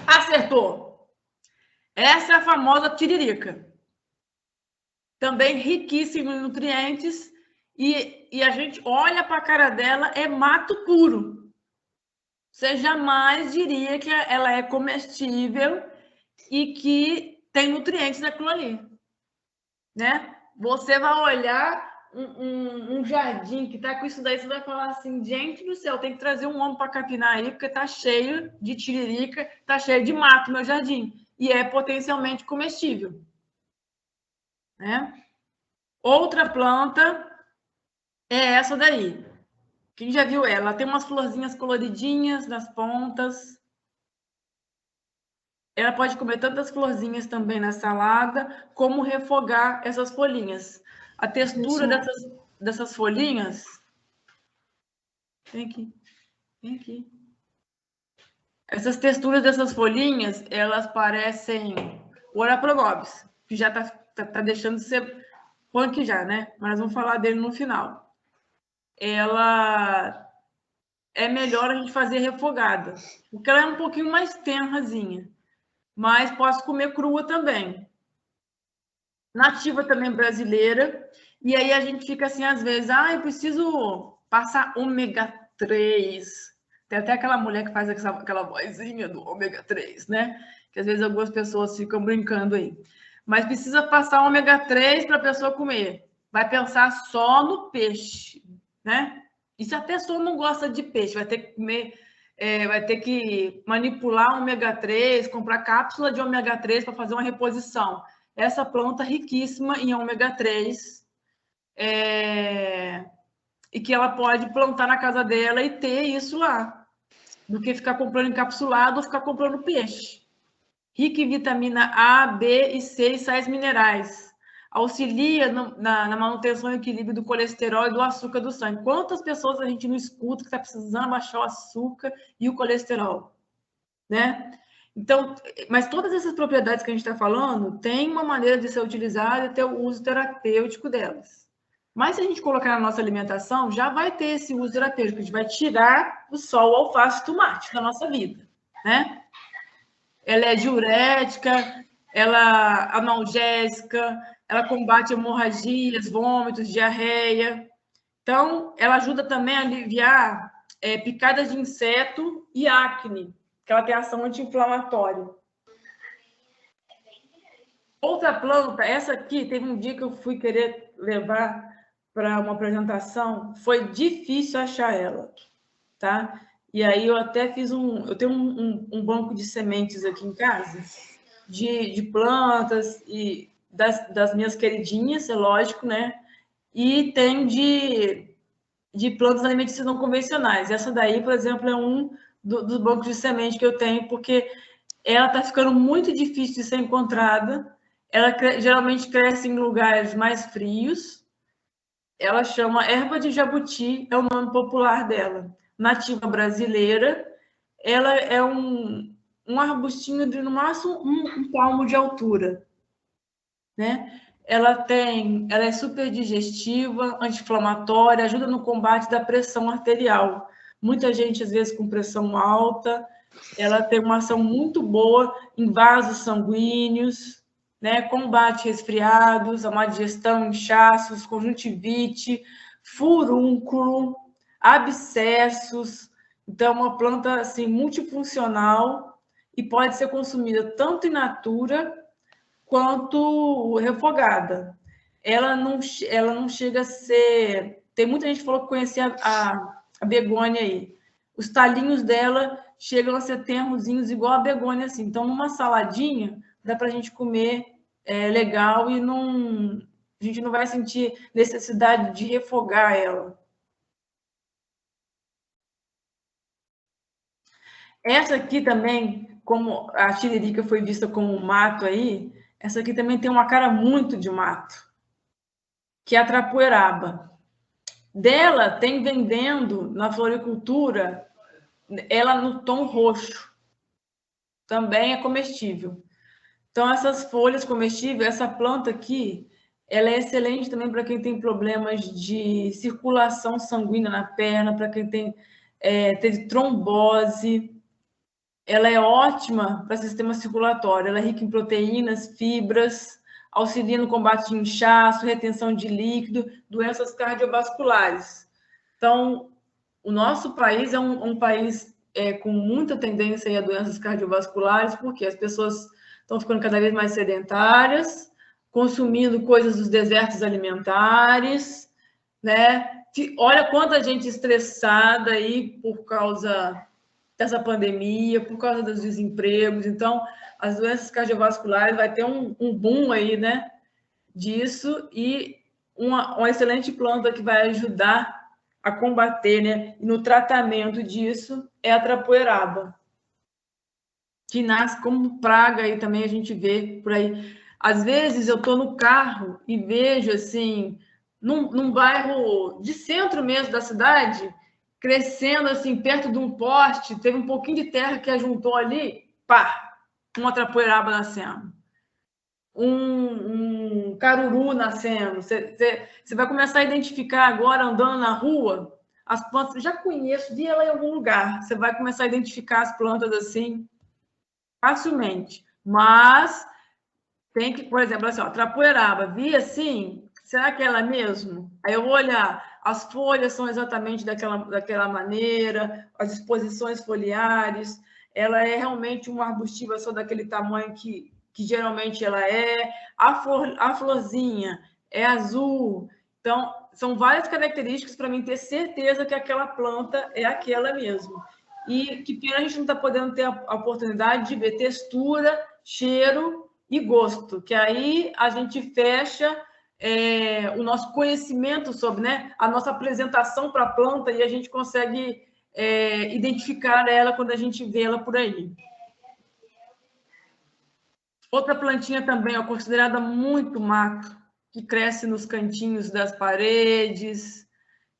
Acertou. Essa é a famosa tiririca. Também riquíssima em nutrientes. E a gente olha para a cara dela, é mato puro. Você jamais diria que ela é comestível e que tem nutrientes naquilo ali, né? Você vai olhar um jardim que está com isso daí, você vai falar assim, gente do céu, tem que trazer um homem para capinar aí, porque está cheio de tiririca, está cheio de mato no meu jardim. E é potencialmente comestível, né? Outra planta é essa daí. Quem já viu ela? Ela tem umas florzinhas coloridinhas nas pontas. Ela pode comer tantas florzinhas também na salada, como refogar essas folhinhas. A textura dessas folhinhas... Vem aqui. Vem aqui. Essas texturas dessas folhinhas, elas parecem o Oraprogobis, que já tá deixando de ser punk já, né? Mas vamos falar dele no final. Ela é melhor a gente fazer refogada, porque ela é um pouquinho mais tenrazinha, mas posso comer crua também. Nativa também brasileira, e aí a gente fica assim, às vezes, eu preciso passar ômega 3. Tem até aquela mulher que faz aquela vozinha do ômega 3, né? Que às vezes algumas pessoas ficam brincando aí. Mas precisa passar ômega 3 para a pessoa comer. Vai pensar só no peixe, né? E se a pessoa não gosta de peixe, vai ter que comer, vai ter que manipular ômega 3, comprar cápsula de ômega 3 para fazer uma reposição. Essa planta riquíssima em ômega 3, e que ela pode plantar na casa dela e ter isso lá, do que ficar comprando encapsulado ou ficar comprando peixe. Rica em vitamina A, B e C e sais minerais. Auxilia na manutenção e equilíbrio do colesterol e do açúcar do sangue. Quantas pessoas a gente não escuta que está precisando baixar o açúcar e o colesterol, né? Então, mas todas essas propriedades que a gente está falando tem uma maneira de ser utilizada e ter o uso terapêutico delas. Mas se a gente colocar na nossa alimentação, já vai ter esse uso terapêutico. A gente vai tirar o sol, o alface e o tomate da nossa vida, né? Ela é diurética, ela é analgésica, ela combate hemorragias, vômitos, diarreia. Então, ela ajuda também a aliviar picadas de inseto e acne, que ela tem ação anti-inflamatória. Outra planta, essa aqui, teve um dia que eu fui querer levar para uma apresentação, foi difícil achar ela, tá? E aí eu até fiz eu tenho um banco de sementes aqui em casa, de plantas e das minhas queridinhas, é lógico, né? E tem de plantas alimentícias não convencionais. Essa daí, por exemplo, é um dos bancos de semente que eu tenho, porque ela está ficando muito difícil de ser encontrada. Ela geralmente cresce em lugares mais frios. Ela chama erva de jabuti, é o nome popular dela. Nativa brasileira. Ela é um arbustinho de, no máximo, um palmo de altura, né? Ela é super digestiva, anti-inflamatória, ajuda no combate da pressão arterial. Muita gente, às vezes, com pressão alta. Ela tem uma ação muito boa em vasos sanguíneos, né? Combate resfriados, a má digestão, inchaços, conjuntivite, furúnculo, abscessos. Então, é uma planta assim, multifuncional e pode ser consumida tanto in natura quanto refogada. Ela não chega a ser... Tem muita gente que falou que conhecia a begônia aí. Os talinhos dela chegam a ser tenrozinhos igual a begônia, assim. Então, numa saladinha, dá para a gente comer legal e a gente não vai sentir necessidade de refogar ela. Essa aqui também, como a tiririca foi vista como um mato aí, essa aqui também tem uma cara muito de mato, que é a trapoeraba. Dela tem vendendo na floricultura, ela no tom roxo. Também é comestível. Então, essas folhas comestíveis, essa planta aqui, ela é excelente também para quem tem problemas de circulação sanguínea na perna, para quem teve trombose. Ela é ótima para o sistema circulatório, ela é rica em proteínas, fibras, auxilia no combate de inchaço, retenção de líquido, doenças cardiovasculares. Então, o nosso país é um país com muita tendência a doenças cardiovasculares, porque as pessoas estão ficando cada vez mais sedentárias, consumindo coisas dos desertos alimentares, né? Olha quanta gente estressada aí por causa dessa pandemia, por causa dos desempregos. Então, as doenças cardiovasculares vai ter um boom aí, né, disso, e uma excelente planta que vai ajudar a combater, né, e no tratamento disso é a trapoeraba, que nasce como praga aí também, a gente vê por aí. Às vezes eu estou no carro e vejo, assim, num bairro de centro mesmo da cidade, crescendo assim, perto de um poste, teve um pouquinho de terra que ajuntou ali, pá, uma trapoeraba nascendo. Um caruru nascendo. Você vai começar a identificar agora, andando na rua, as plantas. Eu já conheço, vi ela em algum lugar. Você vai começar a identificar as plantas assim, facilmente. Mas tem que, por exemplo, assim, ó, trapoeraba, vi assim, será que é ela mesmo? Aí eu vou olhar. As folhas são exatamente daquela maneira, as exposições foliares, ela é realmente uma arbustiva só daquele tamanho que geralmente ela é. A florzinha é azul Então, são várias características para mim ter certeza que aquela planta é aquela mesmo. E que pena a gente não está podendo ter a oportunidade de ver textura, cheiro e gosto, que aí a gente fecha o nosso conhecimento sobre, né, a nossa apresentação para a planta e a gente consegue identificar ela quando a gente vê ela por aí. Outra plantinha também, ó, considerada muito macro, que cresce nos cantinhos das paredes,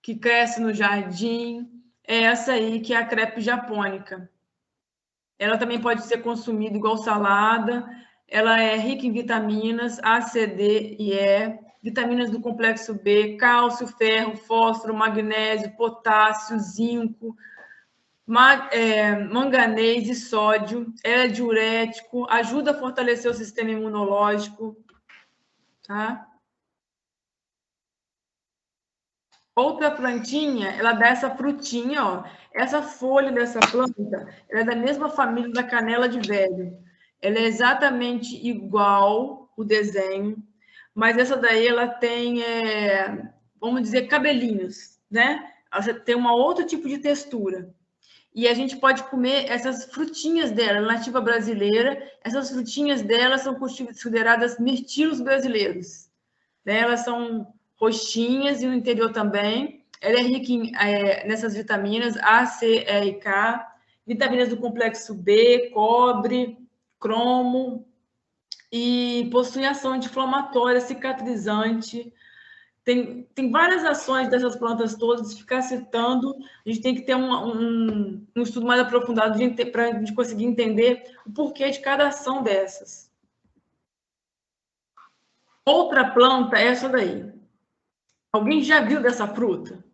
que cresce no jardim, é essa aí, que é a crepe japônica. Ela também pode ser consumida igual salada, ela é rica em vitaminas A, C, D e E, vitaminas do complexo B, cálcio, ferro, fósforo, magnésio, potássio, zinco, manganês e sódio, é diurético, ajuda a fortalecer o sistema imunológico, tá? Outra plantinha, ela dá essa frutinha, ó. Essa folha dessa planta, ela é da mesma família da canela de velho. Ela é exatamente igual o desenho, mas essa daí ela tem, vamos dizer, cabelinhos, né? Ela tem um outro tipo de textura. E a gente pode comer essas frutinhas dela, nativa brasileira. Essas frutinhas dela são consideradas mirtilos brasileiros. Né? Elas são roxinhas e no interior também. Ela é rica nessas vitaminas A, C, E e K, vitaminas do complexo B, cobre, cromo, e possui ação anti-inflamatória, cicatrizante. Tem várias ações dessas plantas todas, se ficar citando, a gente tem que ter um estudo mais aprofundado para a gente conseguir entender o porquê de cada ação dessas. Outra planta é essa daí. Alguém já viu dessa fruta?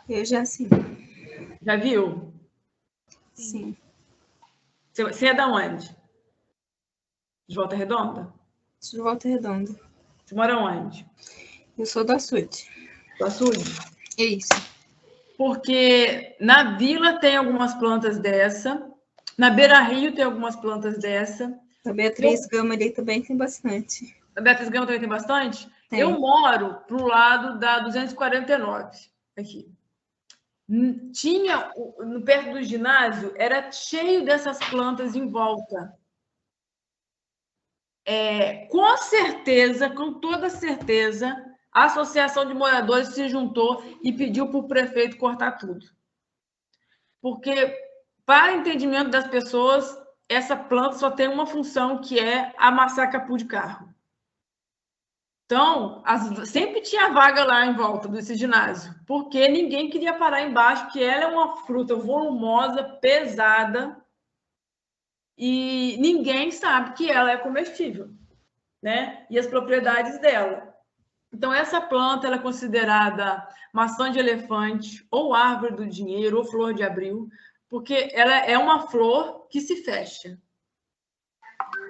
Eu já sim. Já viu? Sim. Você é da onde? De Volta Redonda? De Volta Redonda. Você mora onde? Eu sou do açude. Do açude? Isso. Porque na vila tem algumas plantas dessa, na Beira Rio tem algumas plantas dessa. A Beatriz Gama ali também tem bastante. A Beatriz Gama também tem bastante? Tem. Eu moro pro lado da 249, aqui. Tinha, perto do ginásio, era cheio dessas plantas em volta. Com certeza, com toda certeza, a Associação de Moradores se juntou e pediu para o prefeito cortar tudo. Porque, para entendimento das pessoas, essa planta só tem uma função, que é amassar capô de carro. Então, sempre tinha vaga lá em volta desse ginásio, porque ninguém queria parar embaixo, porque ela é uma fruta volumosa, pesada, e ninguém sabe que ela é comestível, né? E as propriedades dela. Então, essa planta ela é considerada maçã de elefante, ou árvore do dinheiro, ou flor de abril, porque ela é uma flor que se fecha.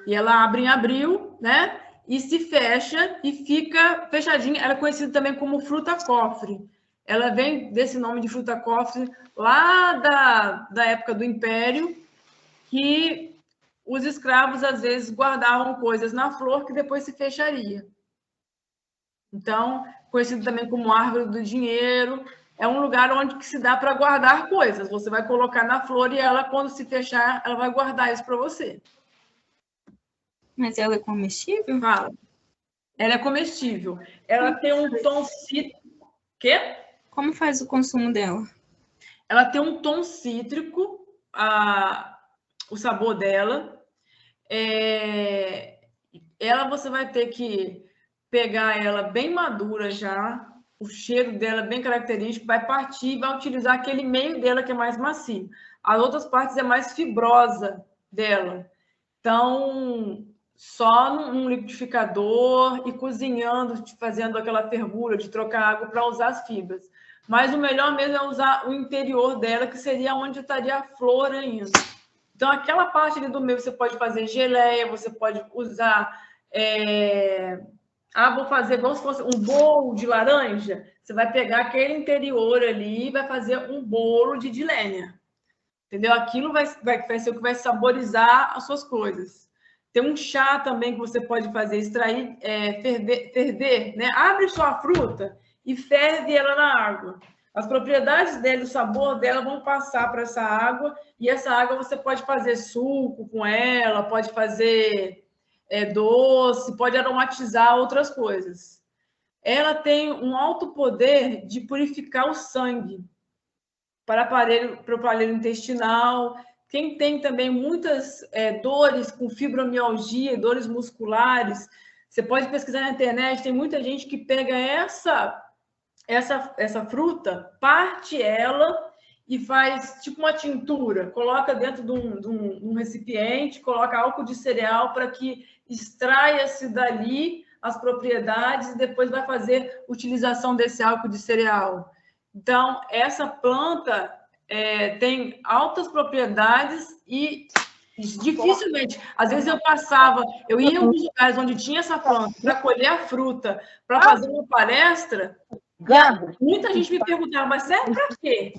E ela abre em abril, né? E se fecha e fica fechadinha. Ela é conhecida também como fruta-cofre. Ela vem desse nome de fruta-cofre lá da época do Império, que os escravos, às vezes, guardavam coisas na flor que depois se fecharia. Então, conhecido também como árvore do dinheiro, é um lugar onde que se dá para guardar coisas. Você vai colocar na flor e ela, quando se fechar, ela vai guardar isso para você. Mas ela é comestível? Fala. Ela é comestível. Ela tem um tom cítrico. Quê? Como faz o consumo dela? Ela tem um tom cítrico, o sabor dela. Ela você vai ter que pegar ela bem madura já, o cheiro dela bem característico, vai partir e vai utilizar aquele meio dela que é mais macio. As outras partes é mais fibrosa dela. Então, só num liquidificador e cozinhando, fazendo aquela fervura de trocar água para usar as fibras. Mas o melhor mesmo é usar o interior dela, que seria onde estaria a flor ainda. Então, aquela parte ali do meio você pode fazer geleia, você pode usar... vou fazer como se fosse um bolo de laranja. Você vai pegar aquele interior ali e vai fazer um bolo de dilênia. Entendeu? Aquilo vai ser o que vai saborizar as suas coisas. Tem um chá também que você pode fazer, extrair, ferver, né? Abre sua fruta e ferve ela na água. As propriedades dela, o sabor dela vão passar para essa água, e essa água você pode fazer suco com ela, pode fazer doce, pode aromatizar outras coisas. Ela tem um alto poder de purificar o sangue para o aparelho intestinal. Quem tem também muitas dores com fibromialgia, dores musculares, você pode pesquisar na internet, tem muita gente que pega essa fruta, parte ela e faz tipo uma tintura, coloca dentro de um recipiente, coloca álcool de cereal para que extraia-se dali as propriedades e depois vai fazer utilização desse álcool de cereal. Então, essa planta tem altas propriedades e dificilmente, às vezes eu ia em alguns lugares onde tinha essa planta para colher a fruta, para fazer uma palestra, muita gente me perguntava, mas serve para quê?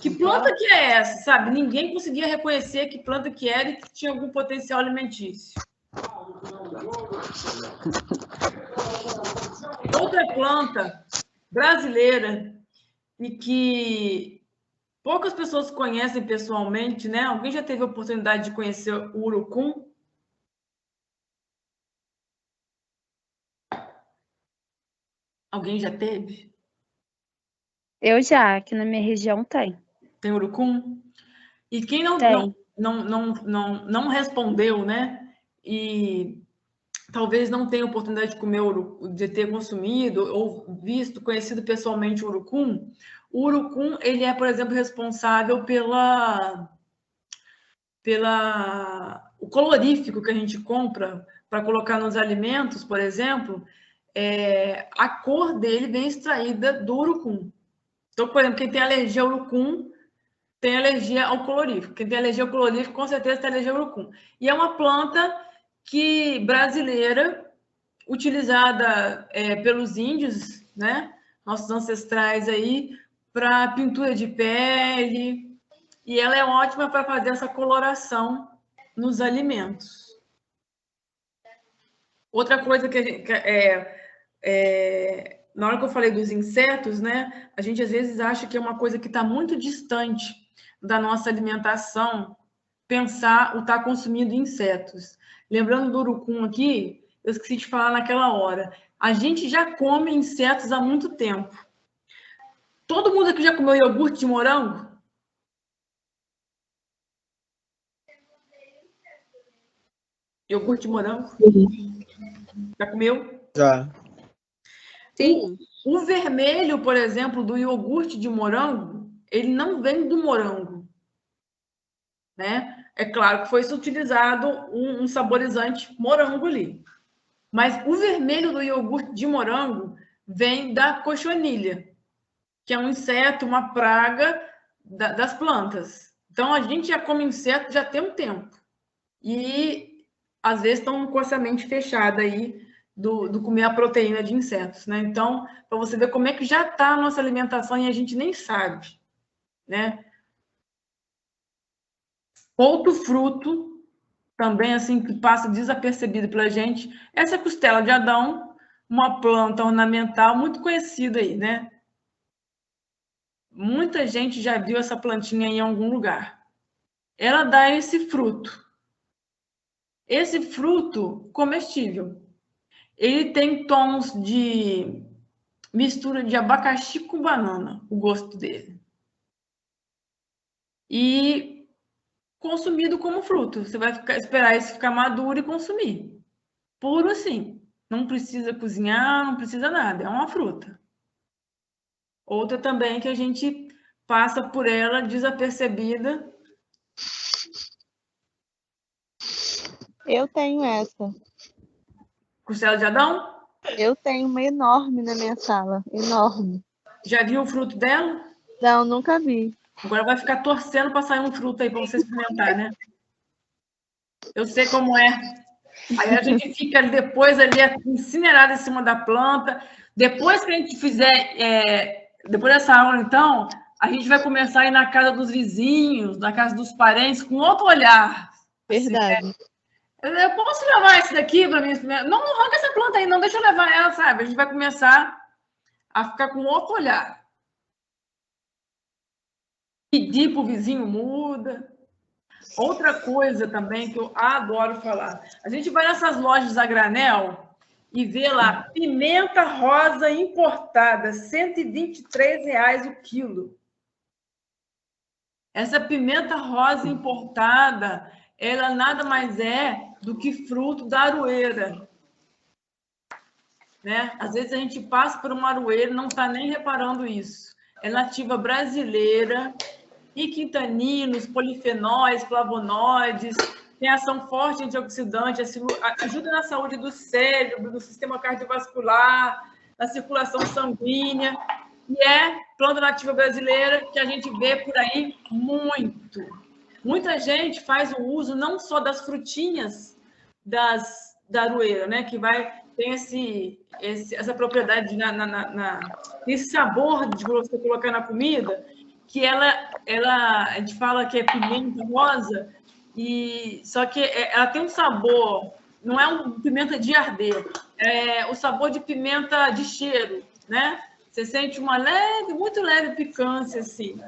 Que planta que é essa? Sabe? Ninguém conseguia reconhecer que planta que era e que tinha algum potencial alimentício. Outra planta brasileira e que poucas pessoas conhecem pessoalmente, né? Alguém já teve a oportunidade de conhecer o urucum? Alguém já teve? Eu já, aqui na minha região tem. Tem urucum? E quem não respondeu, né? E talvez não tenha oportunidade de comer de ter consumido ou visto, conhecido pessoalmente o urucum. O urucum, ele é, por exemplo, responsável o colorífico que a gente compra para colocar nos alimentos, por exemplo, a cor dele vem extraída do urucum. Então, por exemplo, quem tem alergia ao urucum tem alergia ao colorífico. Quem tem alergia ao colorífico, com certeza tem alergia ao urucum. E é uma planta brasileira, utilizada pelos índios, né? Nossos ancestrais aí, para pintura de pele, e ela é ótima para fazer essa coloração nos alimentos. Outra coisa que na hora que eu falei dos insetos, né? A gente às vezes acha que é uma coisa que está muito distante da nossa alimentação, pensar o estar consumindo insetos. Lembrando do urucum aqui, eu esqueci de falar naquela hora. A gente já come insetos há muito tempo. Todo mundo aqui já comeu iogurte de morango? Iogurte de morango? Já comeu? Já. Sim. O vermelho, por exemplo, do iogurte de morango, ele não vem do morango, né? É claro que foi utilizado um saborizante morango ali. Mas o vermelho do iogurte de morango vem da cochonilha, que é um inseto, uma praga das plantas. Então, a gente já come inseto já tem um tempo. E, às vezes, estão com essa mente fechada aí do comer a proteína de insetos, né? Então, para você ver como é que já está a nossa alimentação e a gente nem sabe, né? Outro fruto, também assim, que passa desapercebido pela gente, essa costela de Adão, uma planta ornamental muito conhecida aí, né? Muita gente já viu essa plantinha em algum lugar. Ela dá esse fruto. Esse fruto comestível. Ele tem tons de mistura de abacaxi com banana, o gosto dele. E consumido como fruto. Você vai esperar isso ficar maduro e consumir. Puro assim. Não precisa cozinhar, não precisa nada. É uma fruta. Outra também que a gente passa por ela desapercebida. Eu tenho essa. Costela de Adão? Eu tenho uma enorme na minha sala. Enorme. Já viu o fruto dela? Não, nunca vi. Agora vai ficar torcendo para sair um fruto aí para você experimentar, né? Eu sei como é. Aí a gente fica depois ali incinerado em cima da planta. Depois que a gente fizer, depois dessa aula, então, a gente vai começar a ir na casa dos vizinhos, na casa dos parentes, com outro olhar. Verdade. Assim, Eu posso levar esse daqui para mim? Não arranca essa planta aí, não. Deixa eu levar ela, sabe? A gente vai começar a ficar com outro olhar. Pedir para o vizinho muda. Outra coisa também que eu adoro falar. A gente vai nessas lojas a granel e vê lá pimenta rosa importada, R$ 123 o quilo. Essa pimenta rosa importada, ela nada mais é do que fruto da aroeira. Né? Às vezes a gente passa por uma aroeira e não está nem reparando isso. É nativa brasileira, rica em taninos, polifenóis, flavonoides, tem ação forte antioxidante, ajuda na saúde do cérebro, do sistema cardiovascular, na circulação sanguínea. E é planta nativa brasileira que a gente vê por aí muito. Muita gente faz o uso não só das frutinhas da aroeira, né? Que tem essa propriedade, esse sabor de você colocar na comida, que a gente fala que é pimenta rosa, só que ela tem um sabor, não é um pimenta de arder, é o sabor de pimenta de cheiro, né? Você sente uma muito leve picância, assim.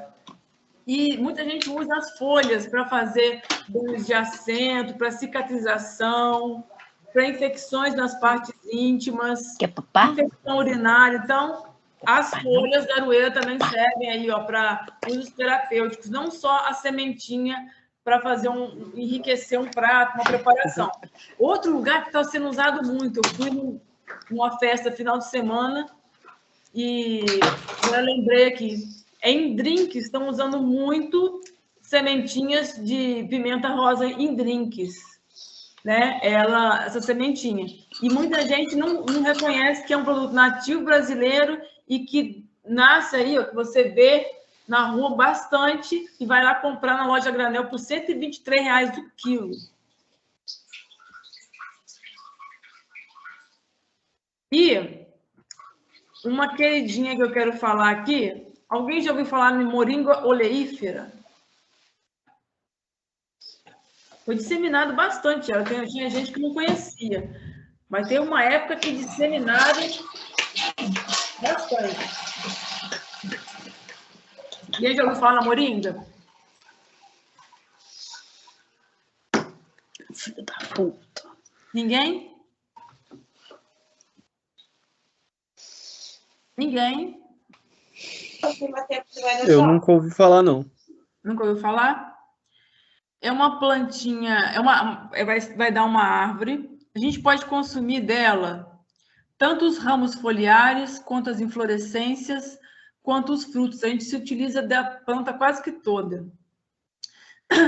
E muita gente usa as folhas para fazer banhos de assento, para cicatrização, para infecções nas partes íntimas, infecção urinária. Então, as folhas da aroeira também servem aí, para usos terapêuticos, não só a sementinha para enriquecer um prato, uma preparação. Outro lugar que está sendo usado muito, eu fui numa festa final de semana e eu lembrei aqui, em drinks estão usando muito sementinhas de pimenta rosa em drinks, né? Essa sementinha. E muita gente não reconhece que é um produto nativo brasileiro e que nasce aí, que você vê na rua bastante e vai lá comprar na loja granel por R$ 123 o quilo. E uma queridinha que eu quero falar aqui, alguém já ouviu falar em moringa oleífera? Foi disseminado bastante, tinha gente que não conhecia, mas tem uma época que disseminaram bastante. E aí, já ouviu falar na moringa? Filho da puta. Ninguém? Ninguém? Eu nunca ouvi falar, não. Nunca ouviu falar? É uma plantinha, vai dar uma árvore. A gente pode consumir dela tanto os ramos foliares, quanto as inflorescências, quanto os frutos. A gente se utiliza da planta quase que toda.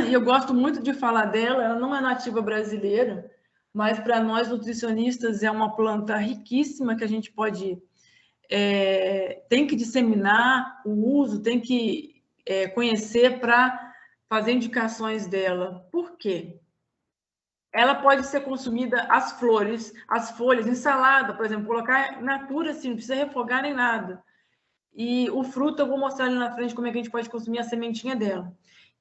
E eu gosto muito de falar dela, ela não é nativa brasileira, mas para nós nutricionistas é uma planta riquíssima que a gente pode... tem que disseminar o uso, tem que conhecer para fazer indicações dela. Por quê? Ela pode ser consumida as flores, as folhas, em salada, por exemplo, colocar natura assim, não precisa refogar nem nada. E o fruto, eu vou mostrar ali na frente como é que a gente pode consumir a sementinha dela.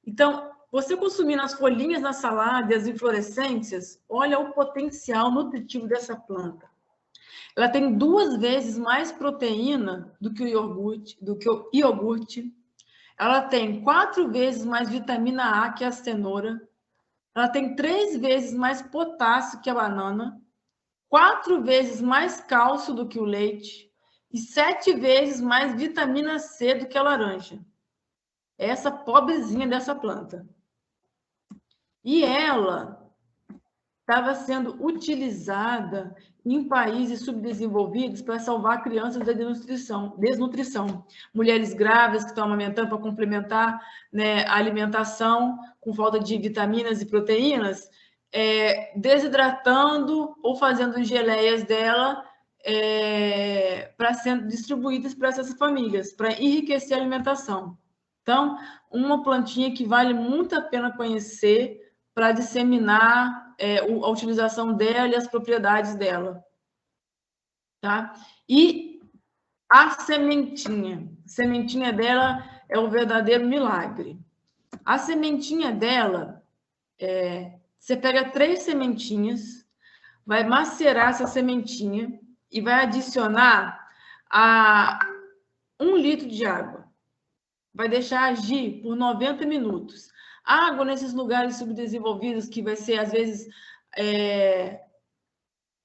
Então, você consumindo as folhinhas na salada e as inflorescências, olha o potencial nutritivo dessa planta. Ela tem 2 vezes mais proteína do que o iogurte. Ela tem 4 vezes mais vitamina A que a cenoura. Ela tem 3 vezes mais potássio que a banana. 4 vezes mais cálcio do que o leite. E 7 vezes mais vitamina C do que a laranja. Essa pobrezinha dessa planta. E ela estava sendo utilizada em países subdesenvolvidos para salvar crianças da desnutrição. Mulheres grávidas que estão amamentando para complementar, né, a alimentação com falta de vitaminas e proteínas, desidratando ou fazendo geleias dela para serem distribuídas para essas famílias, para enriquecer a alimentação. Então, uma plantinha que vale muito a pena conhecer para disseminar a utilização dela e as propriedades dela. Tá? E a sementinha dela é o verdadeiro milagre. A sementinha dela, Você pega 3 sementinhas, vai macerar essa sementinha e vai adicionar a 1 litro de água. Vai deixar agir por 90 minutos. Água nesses lugares subdesenvolvidos, que vai ser, às vezes,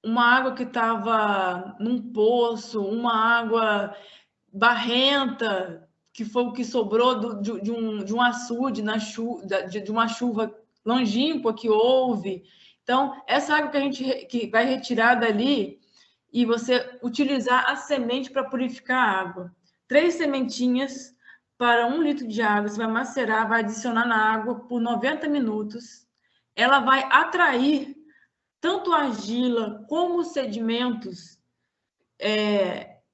uma água que estava num poço, uma água barrenta, que foi o que sobrou de um açude, de uma chuva longínqua que houve. Então, essa água que vai retirar dali e você utilizar a semente para purificar a água. 3 sementinhas para 1 litro de água, você vai macerar, vai adicionar na água por 90 minutos. Ela vai atrair tanto a argila como os sedimentos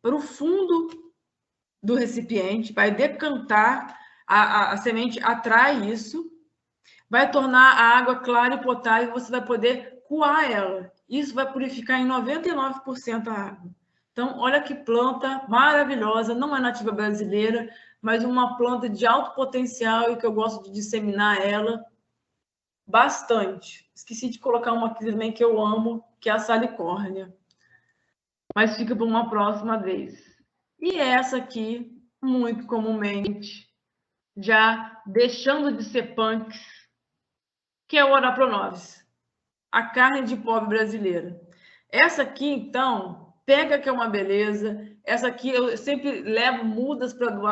para o fundo do recipiente, vai decantar, a semente atrai isso, vai tornar a água clara e potável e você vai poder coar ela. Isso vai purificar em 99% a água. Então, olha que planta maravilhosa, não é nativa brasileira, mas uma planta de alto potencial e que eu gosto de disseminar ela bastante. Esqueci de colocar uma aqui também que eu amo, que é a salicórnia. Mas fica para uma próxima vez. E essa aqui, muito comumente, já deixando de ser punks, que é o Oropronovis, a carne de pobre brasileira. Essa aqui, então, pega que é uma beleza. Essa aqui eu sempre levo mudas para doar